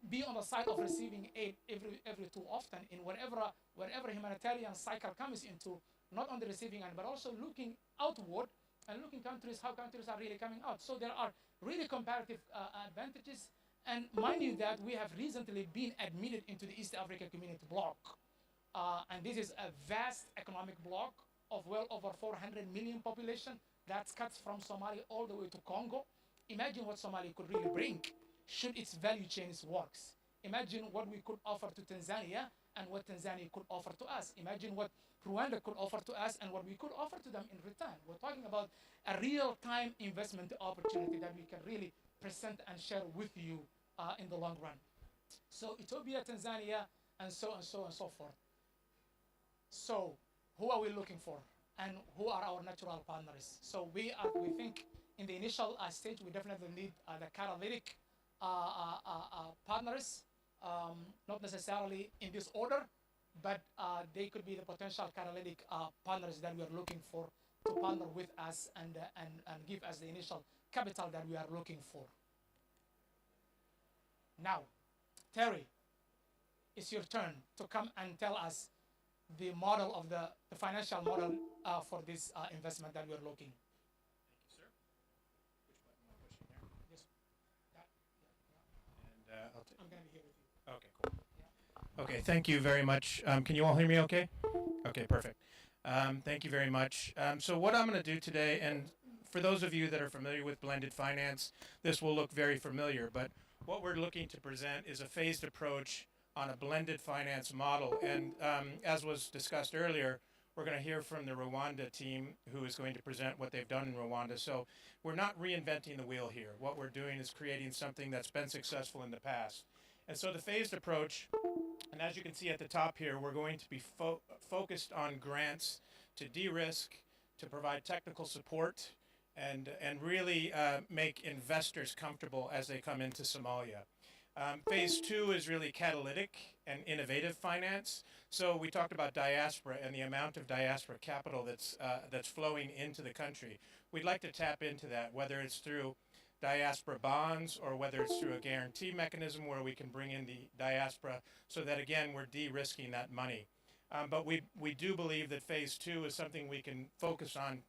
be on the side of receiving aid every too often in wherever humanitarian cycle comes into, not on the receiving end, but also looking outward and looking how countries are really coming out. So there are really comparative advantages. And mind you that we have recently been admitted into the East Africa Community Bloc. And this is a vast economic bloc of well over 400 million population that cuts from Somalia all the way to Congo. Imagine what Somalia could really bring should its value chains works. Imagine what we could offer to Tanzania and what Tanzania could offer to us. Imagine what Rwanda could offer to us and what we could offer to them in return. We're talking about a real-time investment opportunity that we can really present and share with you in the long run. So Ethiopia, Tanzania, and so forth. So who are we looking for? And who are our natural partners? So we think in the initial stage, we definitely need the catalytic partners, not necessarily in this order, but they could be the potential catalytic partners that we are looking for to partner with us and give us the initial capital that we are looking for. Now, Terry, it's your turn to come and tell us the model of the financial model for this investment that we're looking. Thank you, sir. Which button am I pushing there? This, that, And I'll I'm going to be here with you. Okay, cool. Okay, thank you very much. Can you all hear me okay? Okay, perfect. Thank you very much. So what I'm going to do today, and for those of you that are familiar with blended finance, this will look very familiar, but what we're looking to present is a phased approach on a blended finance model. And as was discussed earlier, we're going to hear from the Rwanda team who is going to present what they've done in Rwanda. So we're not reinventing the wheel here. What we're doing is creating something that's been successful in the past. And so the phased approach, and as you can see at the top here, we're going to be focused on grants to de-risk, to provide technical support, and really make investors comfortable as they come into Somalia. Phase 2 is really catalytic and innovative finance. So we talked about diaspora and the amount of diaspora capital that's flowing into the country. We'd like to tap into that, whether it's through diaspora bonds or whether it's through a guarantee mechanism where we can bring in the diaspora so that, again, we're de-risking that money. But we do believe that phase 2 is something we can focus on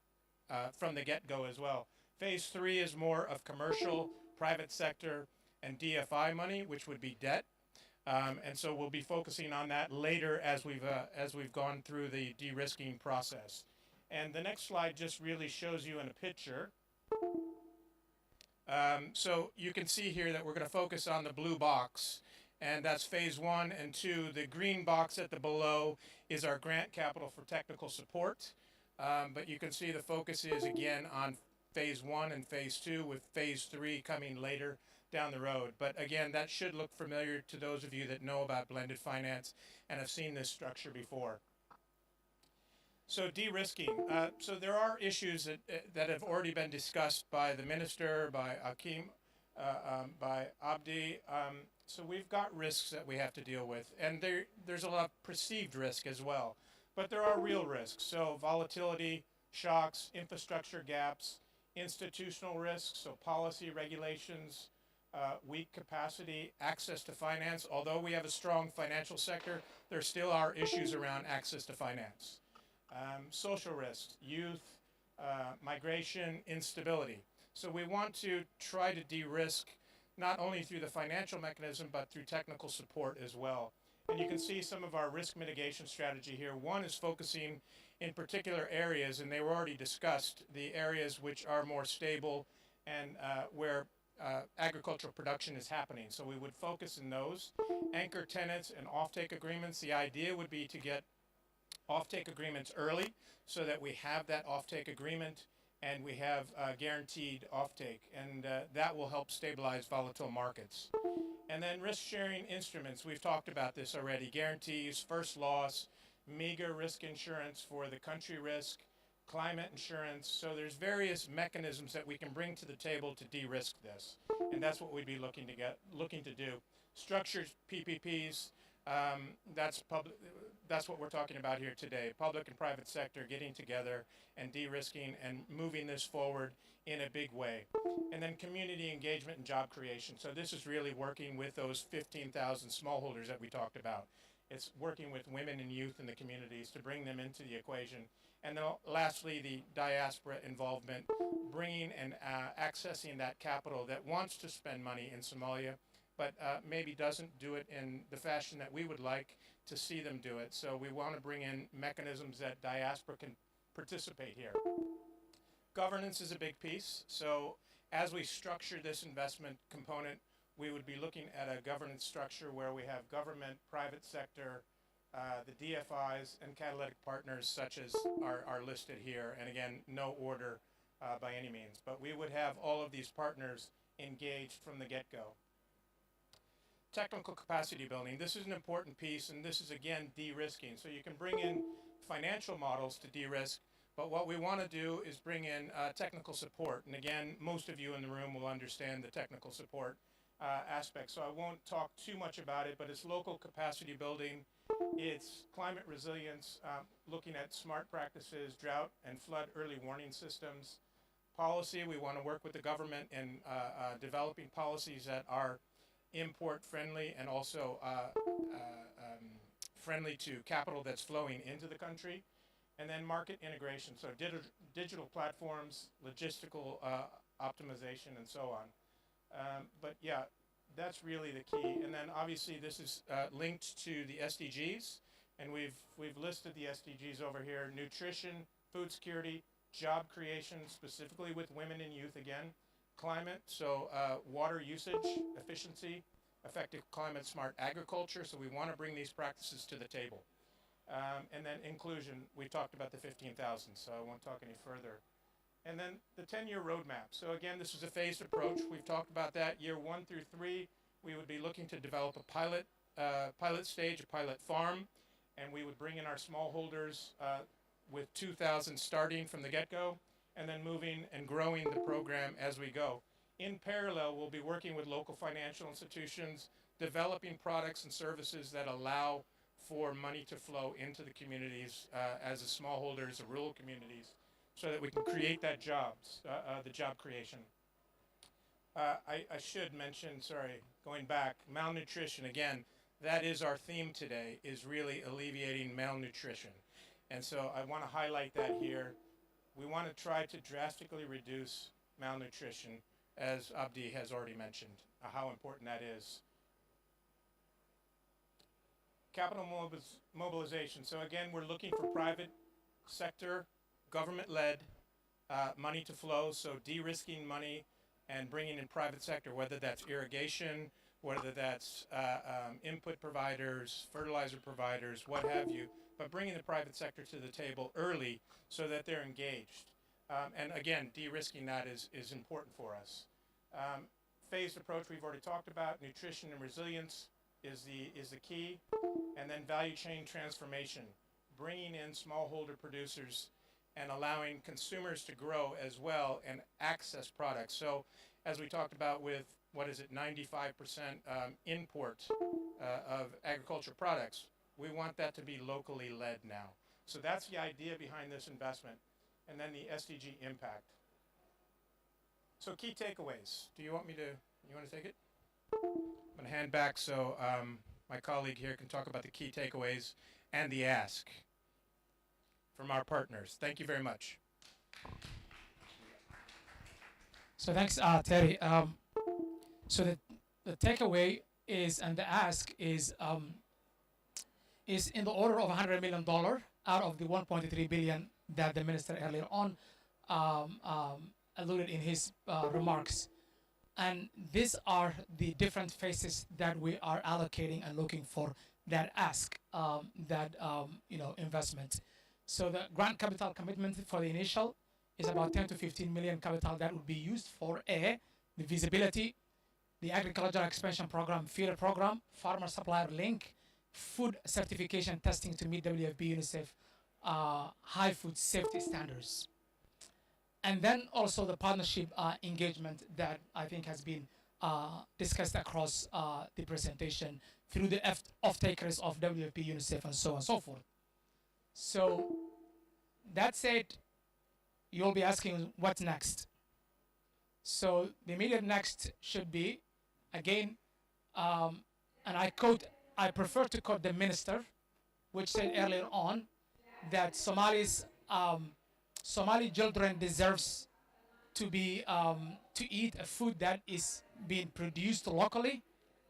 from the get-go as well. Phase 3 is more of commercial, private sector, and DFI money, which would be debt. And so we'll be focusing on that later as we've gone through the de-risking process. And the next slide just really shows you in a picture. So you can see here that we're going to focus on the blue box, and that's phase 1 and 2. The green box at the below is our grant capital for technical support. But you can see the focus is again on phase 1 and phase 2, with phase 3 coming later down the road. But again, that should look familiar to those of you that know about blended finance and have seen this structure before. So de-risking. So there are issues that have already been discussed by the minister, by Akim, by Abdi. So we've got risks that we have to deal with, and there's a lot of perceived risk as well. But there are real risks. So volatility, shocks, infrastructure gaps, institutional risks, so policy regulations, weak capacity, access to finance. Although we have a strong financial sector, there still are issues around access to finance. Social risks, youth, migration, instability. So we want to try to de-risk not only through the financial mechanism, but through technical support as well. And you can see some of our risk mitigation strategy here. One is focusing in particular areas, and they were already discussed, the areas which are more stable and where agricultural production is happening. So we would focus in those. Anchor tenants and offtake agreements. The idea would be to get offtake agreements early so that we have that offtake agreement and we have guaranteed offtake, and that will help stabilize volatile markets. And then risk-sharing instruments, we've talked about this already, guarantees, first loss, meager risk insurance for the country risk, climate insurance. So there's various mechanisms that we can bring to the table to de-risk this, and that's what we'd be looking to do. Structured PPPs, that's what we're talking about here today. Public and private sector getting together and de-risking and moving this forward in a big way. And then community engagement and job creation. So this is really working with those 15,000 smallholders that we talked about. It's working with women and youth in the communities to bring them into the equation. And then lastly, the diaspora involvement, bringing and accessing that capital that wants to spend money in Somalia, but maybe doesn't do it in the fashion that we would like to see them do it. So we want to bring in mechanisms that diaspora can participate here. Governance is a big piece. So as we structure this investment component, we would be looking at a governance structure where we have government, private sector, the DFIs, and catalytic partners such as are listed here. And again, no order by any means. But we would have all of these partners engaged from the get-go. Technical capacity building. This is an important piece, and this is, again, de-risking. So you can bring in financial models to de-risk, but what we want to do is bring in technical support. And again, most of you in the room will understand the technical support aspect, so I won't talk too much about it, but it's local capacity building, it's climate resilience, looking at smart practices, drought and flood early warning systems. Policy, we want to work with the government in developing policies that are import friendly and also friendly to capital that's flowing into the country. And then market integration, so digital platforms, logistical optimization, and so on. But yeah, that's really the key. And then obviously this is linked to the SDGs, and we've listed the SDGs over here: nutrition, food security, job creation, specifically with women and youth again, climate, so water usage, efficiency, effective climate smart agriculture. So we want to bring these practices to the table. And then inclusion, we talked about the 15,000, so I won't talk any further. And then the 10-year roadmap. So again, this is a phased approach. We've talked about that. Year 1 through 3, we would be looking to develop a pilot stage, a pilot farm, and we would bring in our smallholders with 2,000 starting from the get-go, and then moving and growing the program as we go. In parallel, we'll be working with local financial institutions, developing products and services that allow for money to flow into the communities as the smallholders, the rural communities, so that we can create that jobs, the job creation. I should mention, sorry, going back, malnutrition, again, that is our theme today, is really alleviating malnutrition. And so I want to highlight that here. We want to try to drastically reduce malnutrition, as Abdi has already mentioned, how important that is. Capital mobilization. So again, we're looking for private sector, government-led money to flow, so de-risking money and bringing in private sector, whether that's irrigation, whether that's input providers, fertilizer providers, what have you, but bringing the private sector to the table early so that they're engaged. And again, de-risking that is important for us. Phased approach we've already talked about. Nutrition and resilience is the key. And then value chain transformation, bringing in smallholder producers and allowing consumers to grow as well and access products. So as we talked about with, 95% import of agriculture products, we want that to be locally led now. So that's the idea behind this investment. And then the SDG impact. So key takeaways. You want to take it? I'm going to hand back so my colleague here can talk about the key takeaways and the ask from our partners. Thank you very much. So thanks, Terry. So the takeaway is, and the ask is in the order of $100 million out of the 1.3 billion that the minister earlier on alluded in his remarks. And these are the different phases that we are allocating and looking for that ask, investment. So the grant capital commitment for the initial is about 10 to 15 million capital that would be used for the visibility, the agricultural expansion program, feeder program, farmer supplier link, food certification testing to meet WFP UNICEF high food safety standards. And then also the partnership engagement that I think has been discussed across the presentation through the off-takers of WFP, UNICEF, and so on and so forth. So that said, you'll be asking what's next. So the immediate next should be, again, and I prefer to quote the minister, which said earlier on that Somali children deserves to be to eat a food that is being produced locally,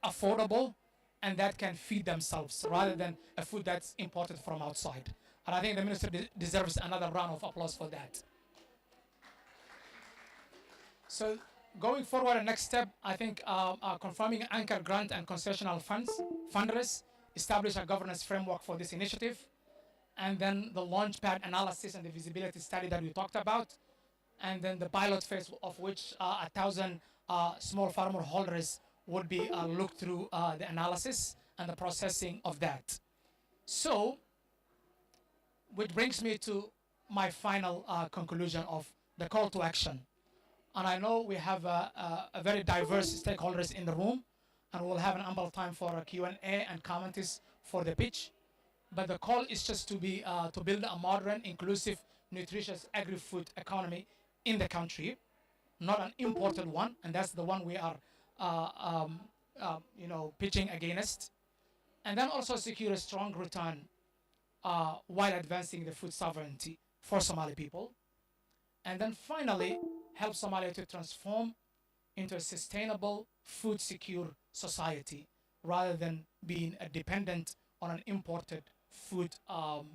affordable, and that can feed themselves rather than a food that's imported from outside. And I think the minister deserves another round of applause for that. So going forward, the next step, I think confirming anchor grant and concessional funders, establish a governance framework for this initiative, and then the launchpad analysis and the visibility study that we talked about, and then the pilot phase of which 1,000 small farmer holders would be looked through the analysis and the processing of that. So, which brings me to my final conclusion of the call to action. And I know we have a very diverse stakeholders in the room, and we'll have an ample time for a Q&A and comments for the pitch. But the call is just to be to build a modern, inclusive, nutritious agri-food economy in the country, not an imported one, and that's the one we are, pitching against. And then also secure a strong return while advancing the food sovereignty for Somali people. And then finally, help Somalia to transform into a sustainable, food-secure society rather than being dependent on an imported food from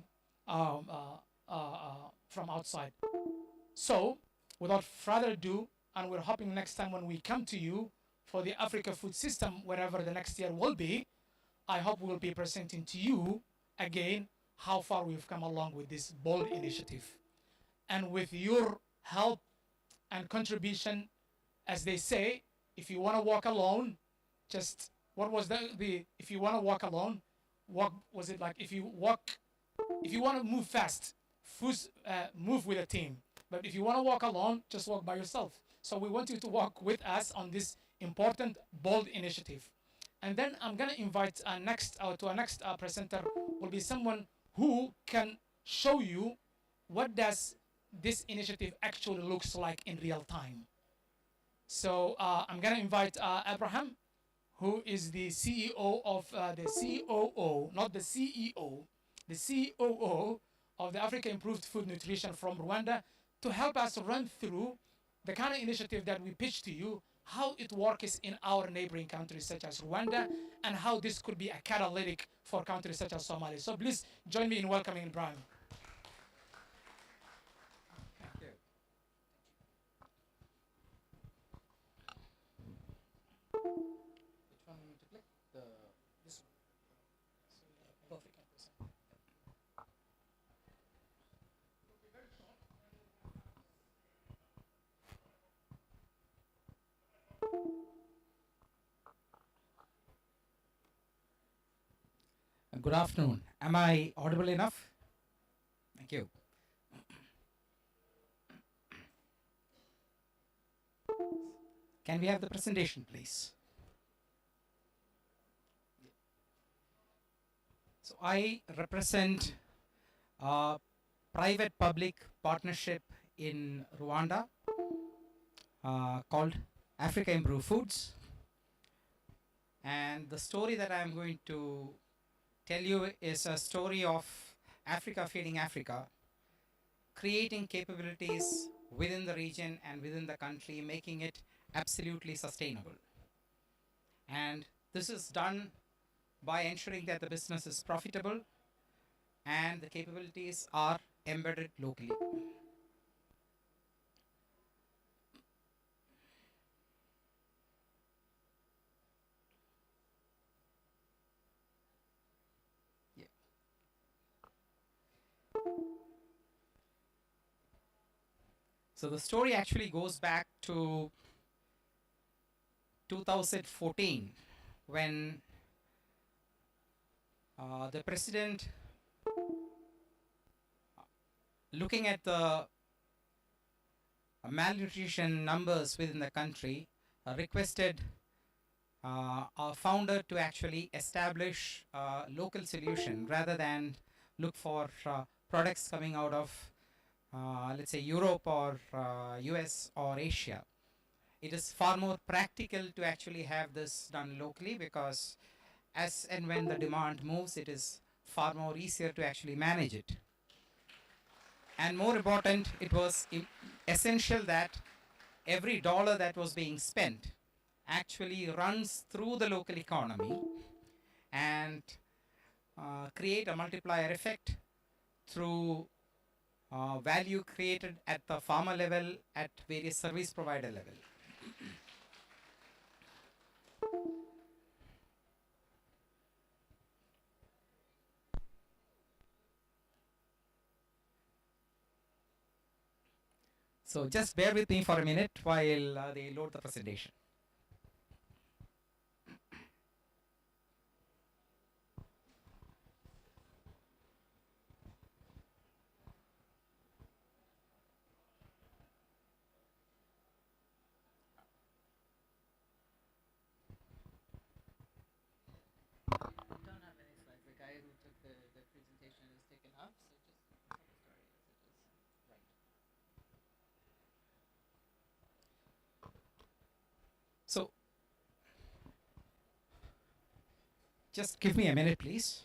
outside. So, without further ado, and we're hoping next time when we come to you for the Africa Food System, wherever the next year will be, I hope we'll be presenting to you again how far we've come along with this bold initiative. And with your help and contribution, as they say, if you want to walk alone, just what was the if you want to walk alone, walk, was it like if you want to move fast, move with a team. But if you want to walk alone, just walk by yourself. So we want you to walk with us on this important, bold initiative. And then I'm going to invite our next presenter will be someone who can show you what does this initiative actually looks like in real time. So I'm going to invite Abraham, who is the CEO of the COO, not the CEO, the COO of the Africa Improved Food Nutrition from Rwanda, to help us run through the kind of initiative that we pitched to you, how it works in our neighboring countries such as Rwanda, and how this could be a catalytic for countries such as Somalia. So please join me in welcoming Ibrahim. Which one to click? This one. Perfect. Good afternoon. Am I audible enough? Thank you. Can we have the presentation, please? So I represent a private-public partnership in Rwanda called Africa Improved Foods. And the story that I'm going to tell you is a story of Africa feeding Africa, creating capabilities within the region and within the country, making it absolutely sustainable. And this is done by ensuring that the business is profitable and the capabilities are embedded locally. So the story actually goes back to 2014 when the president, looking at the malnutrition numbers within the country, requested our founder to actually establish a local solution rather than look for products coming out of let's say Europe or US or Asia. It is far more practical to actually have this done locally, because as and when the demand moves, it is far more easier to actually manage it. And more important, it was essential that every dollar that was being spent actually runs through the local economy and create a multiplier effect through value created at the farmer level, at various service provider level. So just bear with me for a minute while they load the presentation. So just give me a minute, please.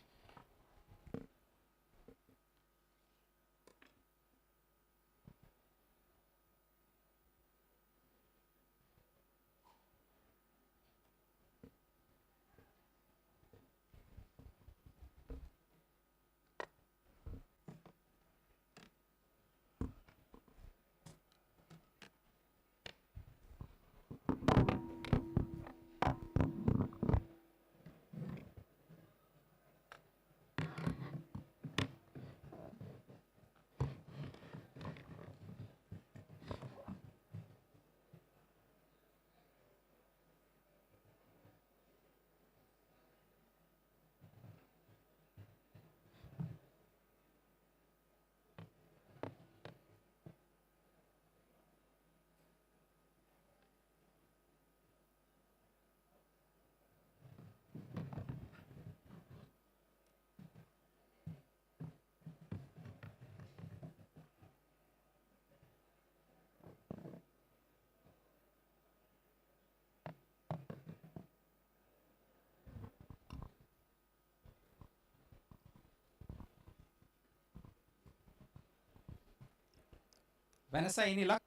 Vanessa, any luck?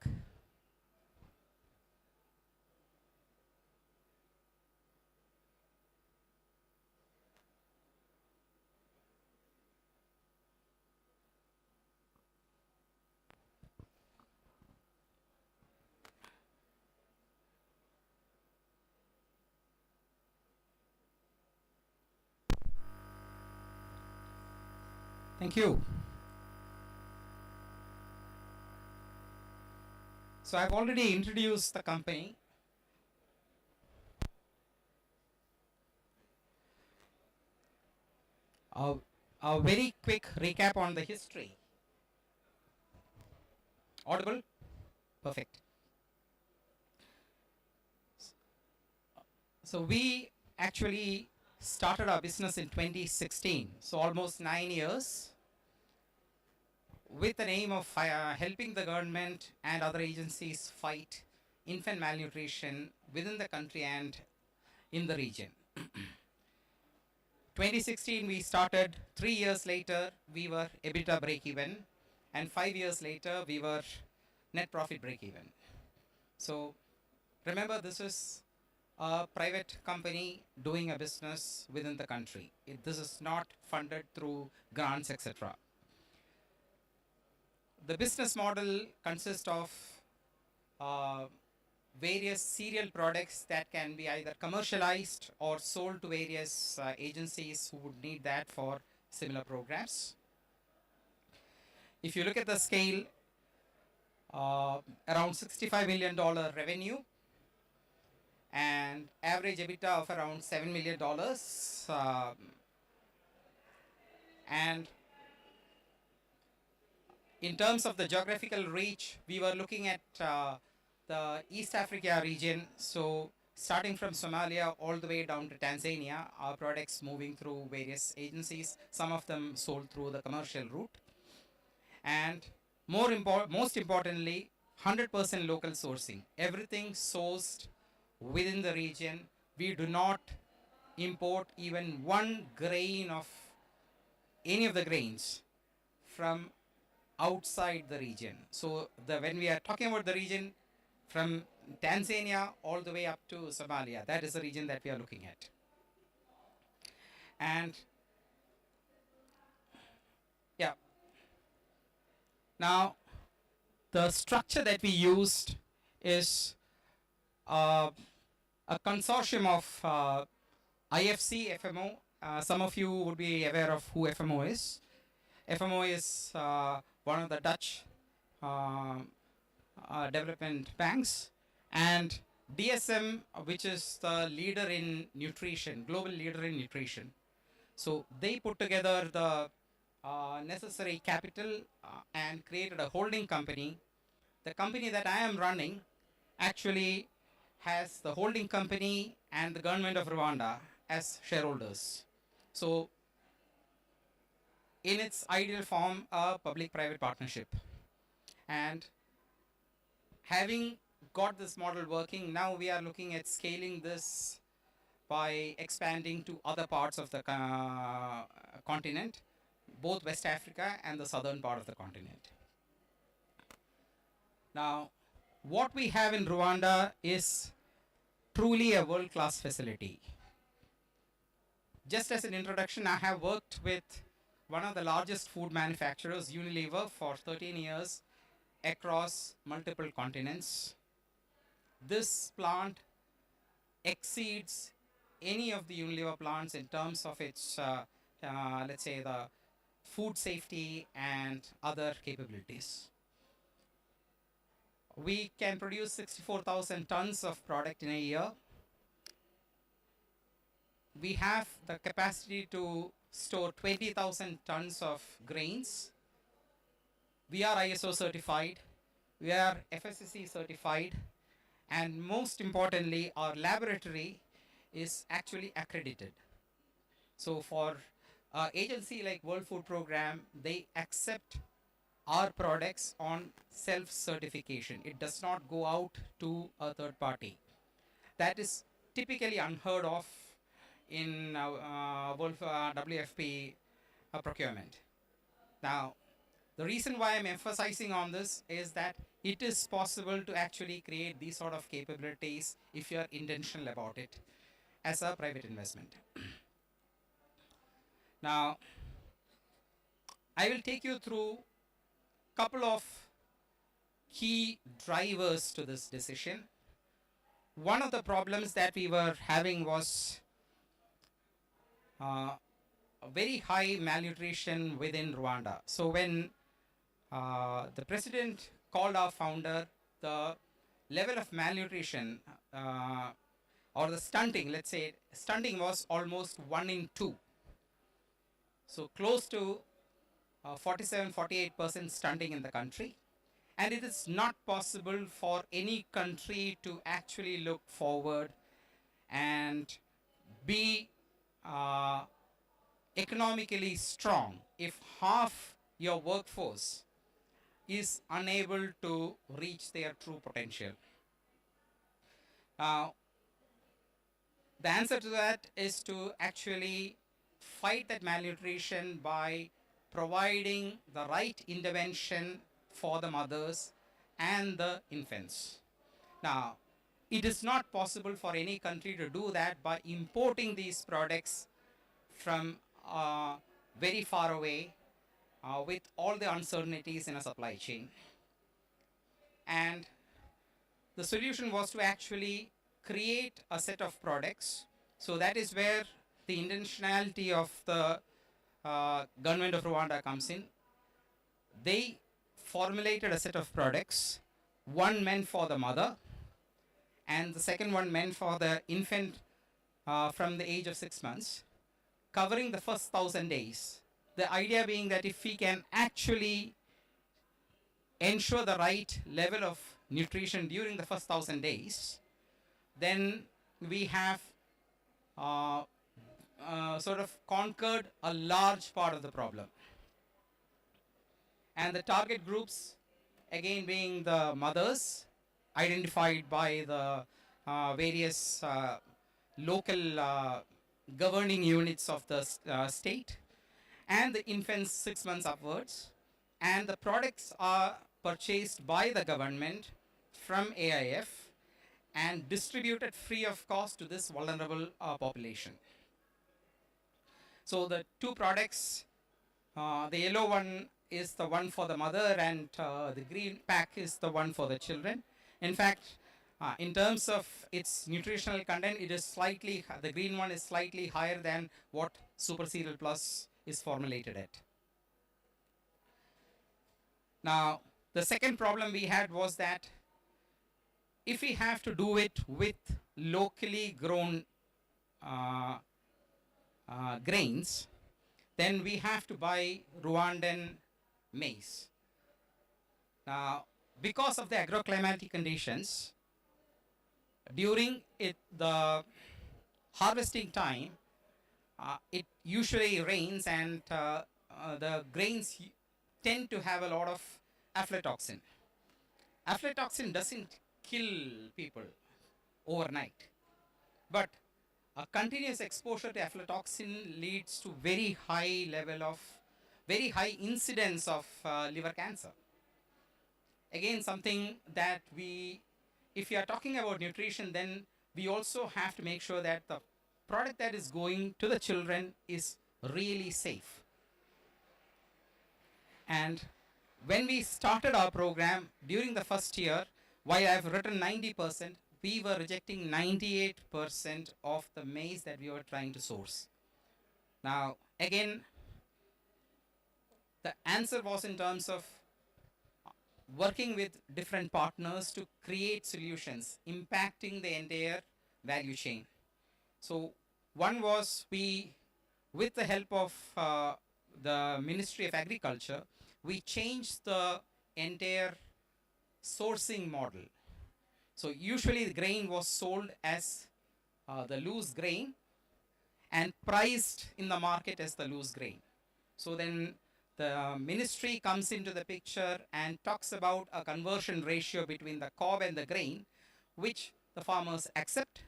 Thank you. So I've already introduced the company. A very quick recap on the history. Audible? Perfect. So we actually started our business in 2016, so almost 9 years, with the aim of helping the government and other agencies fight infant malnutrition within the country and in the region. 2016 we started, 3 years later we were EBITDA break-even, and 5 years later we were net profit break-even. So remember, this is a private company doing a business within the country. This is not funded through grants, etc. The business model consists of various cereal products that can be either commercialized or sold to various agencies who would need that for similar programs. If you look at the scale, around $65 million revenue and average EBITDA of around $7 million. And in terms of the geographical reach, we were looking at the East Africa region. So starting from Somalia all the way down to Tanzania, our products moving through various agencies, some of them sold through the commercial route. And most importantly, 100% local sourcing. Everything sourced within the region. We do not import even one grain of any of the grains from outside the region. So when we are talking about the region from Tanzania all the way up to Somalia, that is the region that we are looking at. And yeah, now the structure that we used is a consortium of IFC, FMO. Some of you would be aware of who FMO is. FMO is one of the Dutch development banks, and DSM, which is the leader in nutrition, global leader in nutrition. So they put together the necessary capital and created a holding company. The company that I am running actually has the holding company and the government of Rwanda as shareholders. So in its ideal form, a public-private partnership. And having got this model working, now we are looking at scaling this by expanding to other parts of the continent, both West Africa and the southern part of the continent. Now, what we have in Rwanda is truly a world-class facility. Just as an introduction, I have worked with one of the largest food manufacturers, Unilever, for 13 years across multiple continents. This plant exceeds any of the Unilever plants in terms of its, let's say, the food safety and other capabilities. We can produce 64,000 tons of product in a year. We have the capacity to store 20,000 tons of grains. We are ISO certified. We are FSSC certified. And most importantly, our laboratory is actually accredited. So for an agency like World Food Program, they accept our products on self-certification. It does not go out to a third party. That is typically unheard of in WFP procurement. Now, the reason why I'm emphasizing on this is that it is possible to actually create these sort of capabilities if you are intentional about it as a private investment. Now, I will take you through couple of key drivers to this decision. One of the problems that we were having was a very high malnutrition within Rwanda. So when the president called our founder, the level of malnutrition or the stunting, let's say, stunting was almost 1 in 2. So close to 47-48% stunting in the country. And it is not possible for any country to actually look forward and be economically strong if half your workforce is unable to reach their true potential. Now, the answer to that is to actually fight that malnutrition by providing the right intervention for the mothers and the infants. Now, it is not possible for any country to do that by importing these products from very far away with all the uncertainties in a supply chain. And the solution was to actually create a set of products. So that is where the intentionality of the government of Rwanda comes in. They formulated a set of products, one meant for the mother and the second one meant for the infant from the age of 6 months, covering the first 1,000 days. The idea being that if we can actually ensure the right level of nutrition during the first 1,000 days, then we have sort of conquered a large part of the problem. And the target groups, again being the mothers, identified by the various local governing units of the state, and the infants 6 months upwards. And the products are purchased by the government from AIF and distributed free of cost to this vulnerable population. So the two products, the yellow one is the one for the mother and the green pack is the one for the children. In fact, in terms of its nutritional content, it is slightly, the green one is slightly higher than what Super Cereal Plus is formulated at. Now, the second problem we had was that if we have to do it with locally grown grains, then we have to buy Rwandan maize. Now, because of the agroclimatic conditions, during the harvesting time, it usually rains and the grains tend to have a lot of aflatoxin. Aflatoxin doesn't kill people overnight, but a continuous exposure to aflatoxin leads to very high incidence of liver cancer. Again, something that if you are talking about nutrition, then we also have to make sure that the product that is going to the children is really safe. And when we started our program during the first year, while I have written 90%, we were rejecting 98% of the maize that we were trying to source. Now, again, the answer was in terms of working with different partners to create solutions impacting the entire value chain. So one was with the help of the Ministry of Agriculture, we changed the entire sourcing model. So usually the grain was sold as the loose grain and priced in the market as the loose grain. So then the ministry comes into the picture and talks about a conversion ratio between the cob and the grain, which the farmers accept,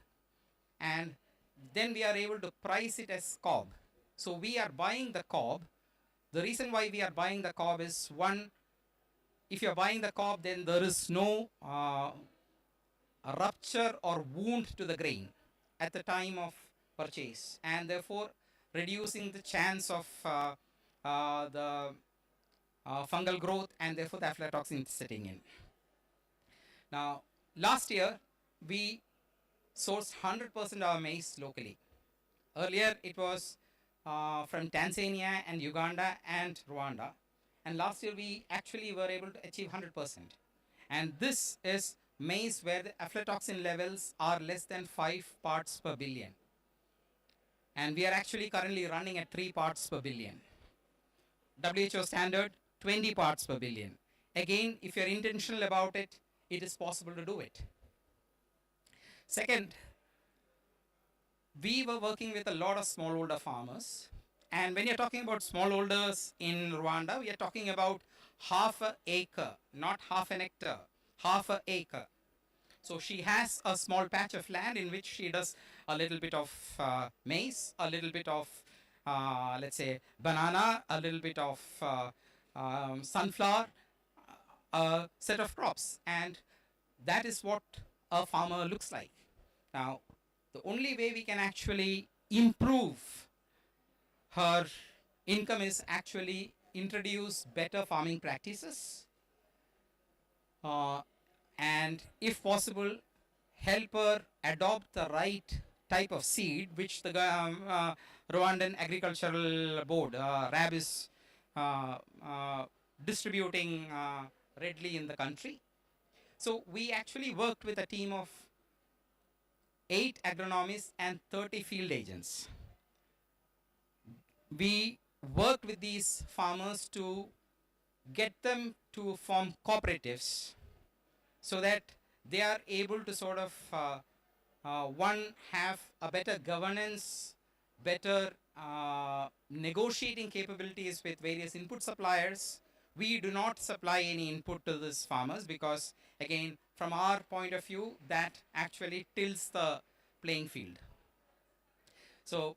and then we are able to price it as cob. So we are buying the cob. The reason why we are buying the cob is, one, if you're buying the cob, then there is no a rupture or wound to the grain at the time of purchase, and therefore reducing the chance of the fungal growth and therefore the aflatoxin setting in. Now, last year we sourced 100% of our maize locally. Earlier it was from Tanzania and Uganda and Rwanda, and last year we actually were able to achieve 100%. And this is maize where the aflatoxin levels are less than 5 parts per billion. And we are actually currently running at 3 parts per billion. WHO standard 20 parts per billion. Again, if you're intentional about it, it is possible to do it. Second, we were working with a lot of smallholder farmers. And when you're talking about smallholders in Rwanda, we are talking about half an acre, not half an hectare, half an acre. So she has a small patch of land in which she does a little bit of maize, a little bit of, let's say, banana, a little bit of sunflower, a set of crops. And that is what a farmer looks like. Now, the only way we can actually improve her income is actually introduce better farming practices, and if possible help her adopt the right type of seed which the Rwandan Agricultural Board, RAB, is distributing readily in the country. So we actually worked with a team of 8 agronomists and 30 field agents. We worked with these farmers to get them to form cooperatives so that they are able to sort of one, have a better governance, better negotiating capabilities with various input suppliers. We do not supply any input to these farmers because, again, from our point of view, that actually tilts the playing field. So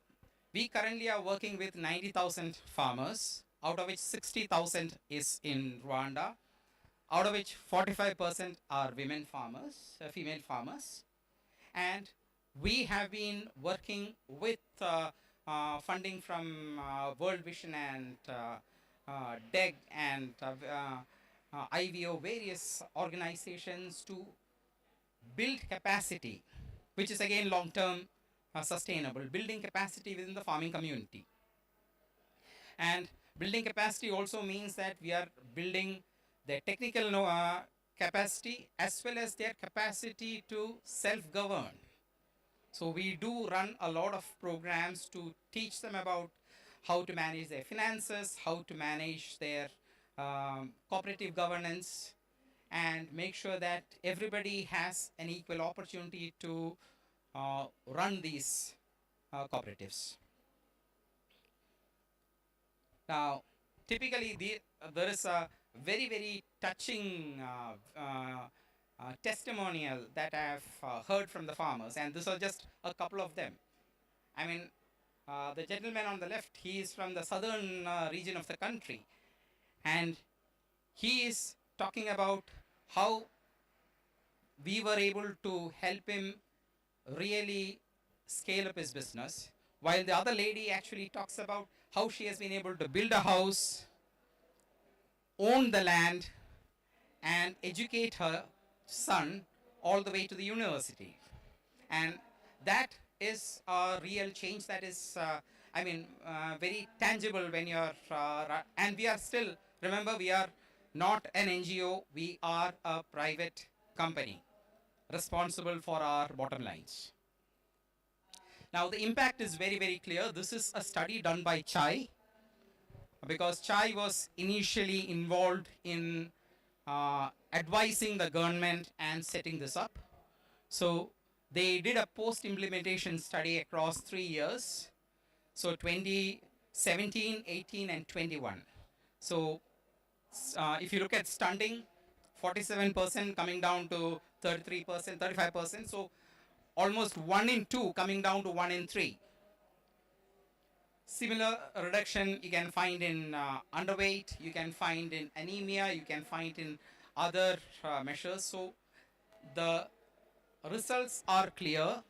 we currently are working with 90,000 farmers, out of which 60,000 is in Rwanda, out of which 45% are women farmers, female farmers. And we have been working with funding from World Vision and DEG and IVO, various organizations, to build capacity, which is again long-term sustainable, building capacity within the farming community. And building capacity also means that we are building their technical capacity as well as their capacity to self-govern. So we do run a lot of programs to teach them about how to manage their finances, how to manage their cooperative governance, and make sure that everybody has an equal opportunity to run these cooperatives. Now, typically there is a very, very touching testimonial that I have heard from the farmers, and these are just a couple of them. I mean, the gentleman on the left, he is from the southern region of the country, and he is talking about how we were able to help him really scale up his business, while the other lady actually talks about how she has been able to build a house, own the land, and educate her son all the way to the university. And that is a real change that is, very tangible when you're, and we are still, remember, we are not an NGO, we are a private company responsible for our bottom lines. Now, the impact is very, very clear. This is a study done by CHAI, because CHAI was initially involved in advising the government and setting this up. So they did a post-implementation study across 3 years. So 2017, 18, and 21. So if you look at stunting, 47% coming down to 33%, 35%. So almost 1 in 2 coming down to 1 in 3. Similar reduction you can find in underweight, you can find in anemia, you can find in other measures. So the results are clear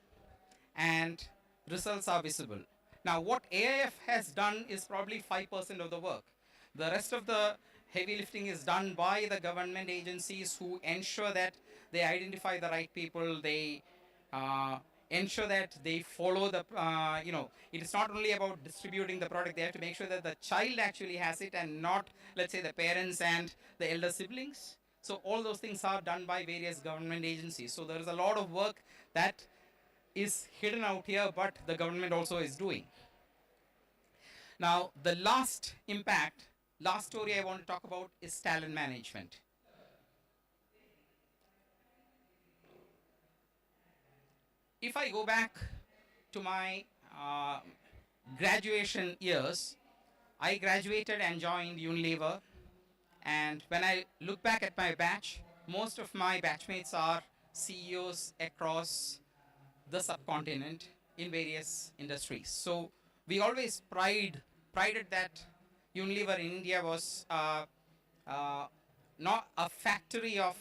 and results are visible. Now, what AIF has done is probably 5% of the work. The rest of the heavy lifting is done by the government agencies who ensure that they identify the right people, they ensure that they follow the, it is not only about distributing the product, they have to make sure that the child actually has it and not, let's say, the parents and the elder siblings. So all those things are done by various government agencies. So there is a lot of work that is hidden out here, but the government also is doing. Now, the last story I want to talk about is talent management. If I go back to my graduation years, I graduated and joined Unilever, and when I look back at my batch, most of my batchmates are CEOs across the subcontinent in various industries. So we always prided that Unilever in India was not a factory of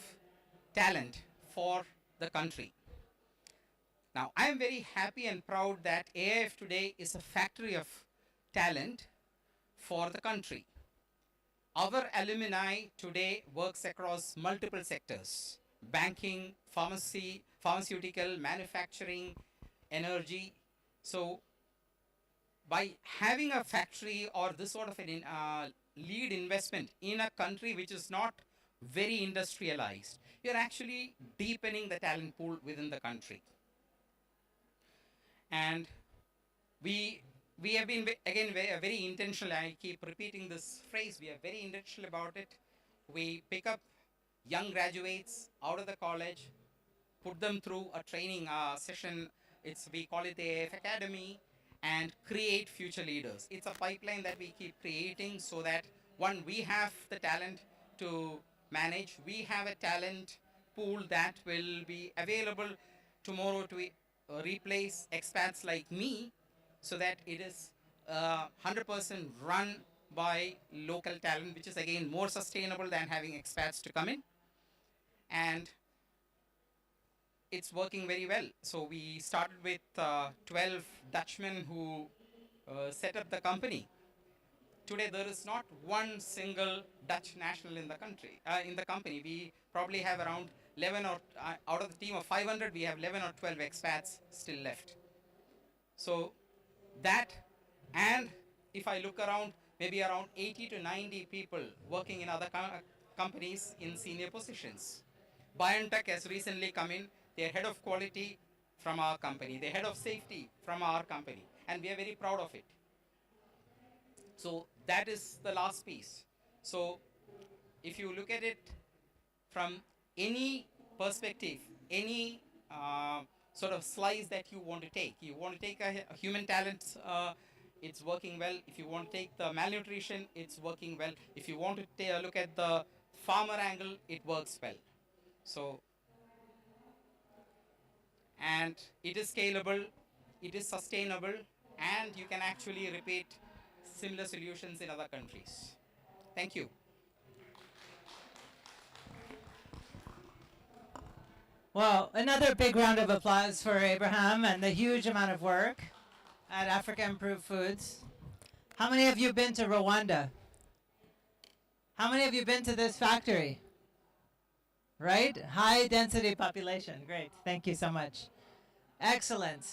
talent for the country. Now, I am very happy and proud that AIF today is a factory of talent for the country. Our alumni today works across multiple sectors: banking, pharmacy, pharmaceutical, manufacturing, energy. So by having a factory or this sort of an lead investment in a country which is not very industrialized, you're actually deepening the talent pool within the country. And we have been, again, very intentional. I keep repeating this phrase. We are very intentional about it. We pick up young graduates out of the college, put them through a training session. We call it the AIF Academy, and create future leaders. It's a pipeline that we keep creating so that, one, we have the talent to manage. We have a talent pool that will be available tomorrow to replace expats like me, so that it is 100% run by local talent, which is again more sustainable than having expats to come in. And it's working very well. So we started with 12 Dutchmen who set up the company. Today there is not one single Dutch national in the country, in the company. We probably have around 11 or out of the team of 500, we have 11 or 12 expats still left. So that, and if I look around, maybe around 80 to 90 people working in other companies in senior positions. BioNTech has recently come in, their head of quality from our company, their head of safety from our company, and we are very proud of it. So that is the last piece. So if you look at it from any perspective, any sort of slice that you want to take a human talent, it's working well. If you want to take the malnutrition, it's working well. If you want to look at the farmer angle, it works well. So, and it is scalable, it is sustainable, and you can actually repeat similar solutions in other countries. Thank you. Well, another big round of applause for Abraham and the huge amount of work at Africa Improved Foods. How many of you have been to Rwanda? How many of you been to this factory? Right? High density population. Great. Thank you so much. Excellent.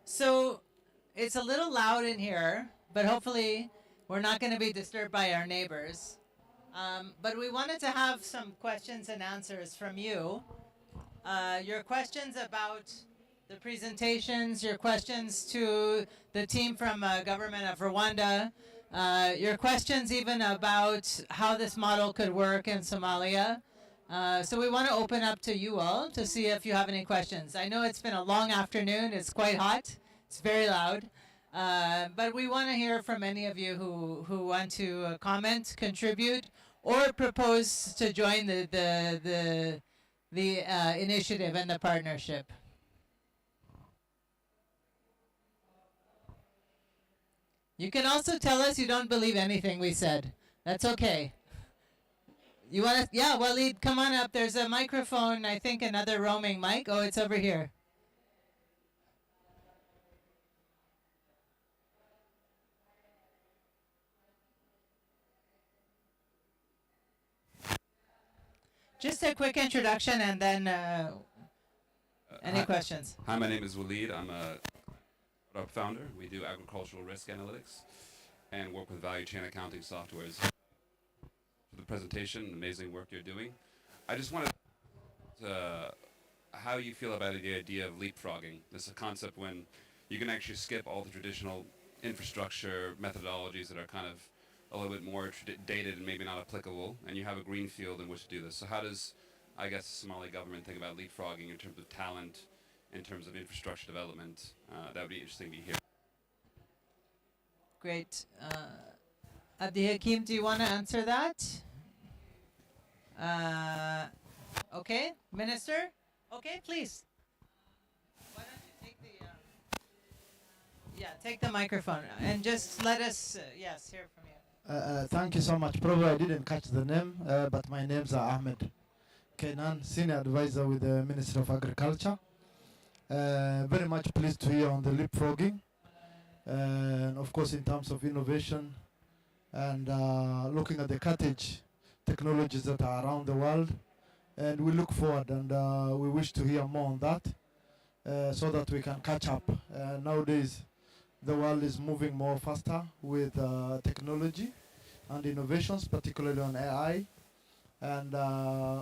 So it's a little loud in here, but hopefully we're not going to be disturbed by our neighbors. But we wanted to have some questions and answers from you. Your questions about the presentations, your questions to the team from government of Rwanda, your questions even about how this model could work in Somalia. So we want to open up to you all to see if you have any questions. I know it's been a long afternoon. It's quite hot. It's very loud. But we want to hear from any of you who want to comment, contribute, or propose to join the initiative and the partnership. You can also tell us you don't believe anything we said. That's okay. You want to? Yeah, Waleed, come on up. There's a microphone. I think another roaming mic. Oh, it's over here. Just a quick introduction and then any Hi- questions? Hi, my name is Waleed. I'm a startup founder. We do agricultural risk analytics and work with value chain accounting softwares. For the presentation, amazing work you're doing. I just wanted to how you feel about the idea of leapfrogging. This is a concept when you can actually skip all the traditional infrastructure methodologies that are kind of a little bit more dated and maybe not applicable, and you have a green field in which to do this. So how does, I guess, the Somali government think about leapfrogging in terms of talent, in terms of infrastructure development? That would be interesting to hear. Great. Abdi Hakim, do you want to answer that? Okay, Minister? Okay, please. Why don't you take the, take the microphone and just let us, yes, hear from you. Thank you so much. Probably I didn't catch the name, but my name's Ahmed Kenan, Senior Advisor with the Ministry of Agriculture. Very much pleased to hear on the leapfrogging. And of course, in terms of innovation and looking at the cutting-edge technologies that are around the world. And we look forward and we wish to hear more on that so that we can catch up. Nowadays, the world is moving more faster with technology and innovations, particularly on AI, and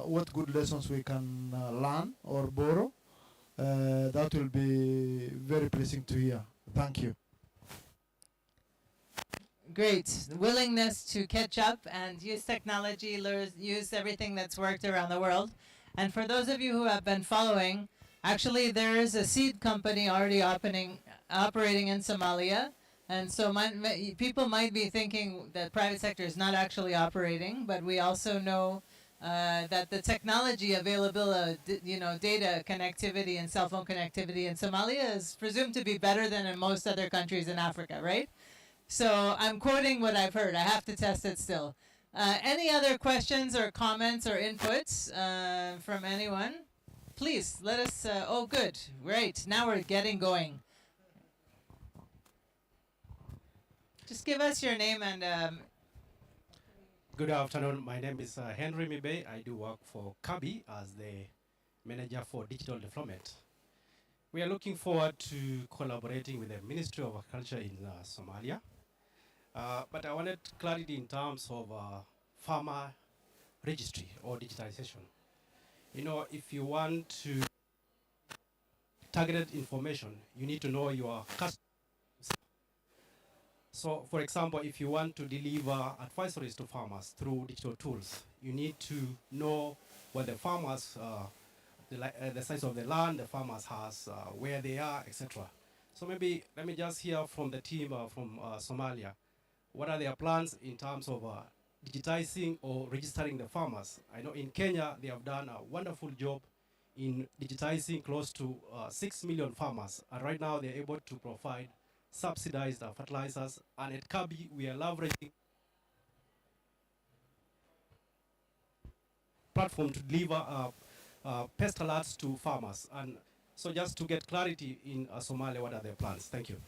what good lessons we can learn or borrow. That will be very pleasing to hear. Thank you. Great. Willingness to catch up and use technology, use everything that's worked around the world. And for those of you who have been following, actually there is a seed company already operating in Somalia. And so people might be thinking that private sector is not actually operating, but we also know that the technology available, data connectivity and cell phone connectivity in Somalia is presumed to be better than in most other countries in Africa, right? So I'm quoting what I've heard. I have to test it still. Any other questions or comments or inputs from anyone? Please let us. Oh, good. Great. Now we're getting going. Just give us your name and. Good afternoon. My name is Henry Mibe. I do work for Kabi as the manager for digital development. We are looking forward to collaborating with the Ministry of Agriculture in Somalia. But I wanted clarity in terms of farmer registry or digitalization. You know, if you want to targeted information, you need to know your customers. So, for example, if you want to deliver advisories to farmers through digital tools, you need to know what the farmers, the size of the land the farmers has, where they are, etc. So maybe let me just hear from the team from Somalia. What are their plans in terms of digitizing or registering the farmers? I know in Kenya, they have done a wonderful job in digitizing close to 6 million farmers. And right now, they're able to provide subsidized fertilizers. And at Kabi, we are leveraging platform to deliver pest alerts to farmers. And so just to get clarity in Somalia, what are their plans? Thank you.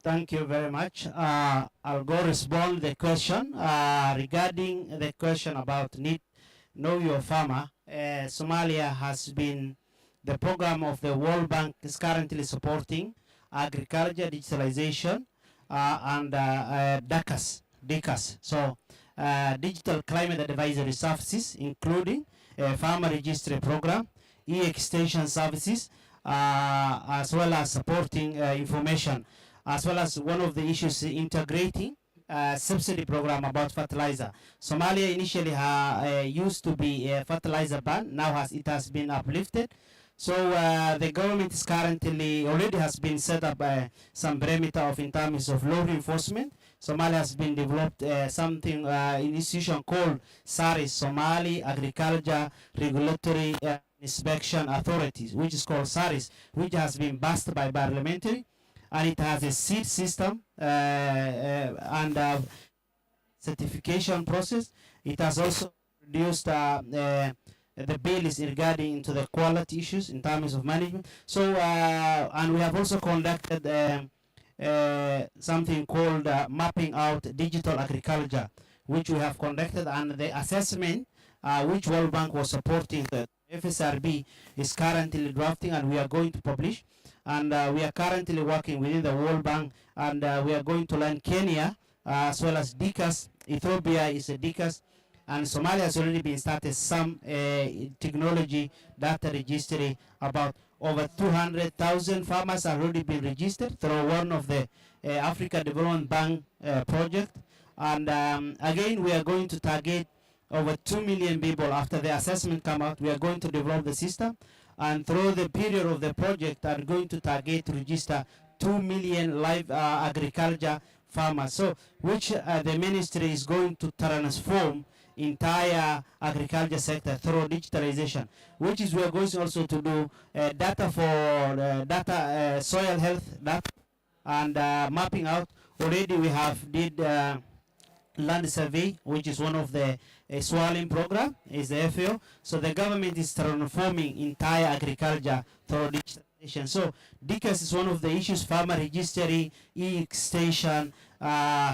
Thank you very much. I'll go respond the question regarding the question about know your farmer. Somalia has been the program of the World Bank is currently supporting agriculture digitalization and DCAS. So digital climate advisory services, including a farmer registry program, e-extension services, as well as supporting information. As well as one of the issues integrating subsidy program about fertilizer. Somalia initially used to be a fertilizer ban. Now it has been uplifted. So the government is currently already has been set up some perimeter of in terms of law enforcement. Somalia has been developed something an institution called SARIS, Somali Agriculture Regulatory Inspection Authorities, which is called SARIS, which has been passed by parliamentary. and it has a seed system and certification process. It has also reduced the bill is regarding into the quality issues in terms of management. So, and we have also conducted something called mapping out digital agriculture, which we have conducted, and the assessment which World Bank was supporting, the FSRB is currently drafting, and we are going to publish. And we are currently working within the World Bank, and we are going to learn Kenya as well as DICAS. Ethiopia is a DICAS, and Somalia has already been started some technology data registry. About over 200,000 farmers have already been registered through one of the Africa Development Bank project. And again, we are going to target over 2 million people. After the assessment come out, we are going to develop the system, and through the period of the project are going to target to register 2 million live agriculture farmers. So which the ministry is going to transform entire agriculture sector through digitalization, which is we are going also to do data for soil health data and mapping out. Already we have did land survey, which is one of the swallowing program is the FAO. So the government is transforming entire agriculture through digitalization. So DICAS is one of the issues: farmer registry, e-extension,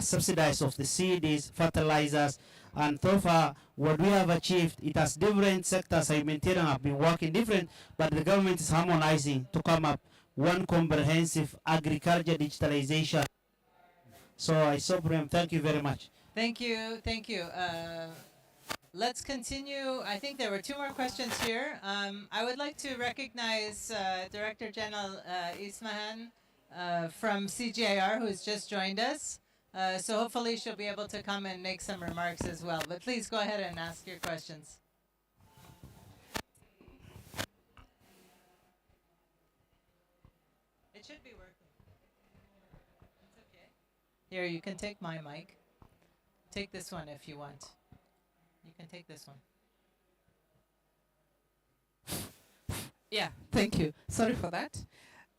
subsidize of the seeds, fertilizers. And so far, what we have achieved, it has different sectors. Humanitarian have been working different, but the government is harmonizing to come up one comprehensive agriculture digitalization. So I stop here. Thank you very much. Thank you, thank you. Let's continue. I think there were 2 more questions here. I would like to recognize Director General Ismahan from CGIAR, who's just joined us. So hopefully she'll be able to come and make some remarks as well. But please go ahead and ask your questions. It should be working. It's okay. Here, you can take my mic. Take this one if you want. You can take this one. Yeah, thank you. Sorry for that.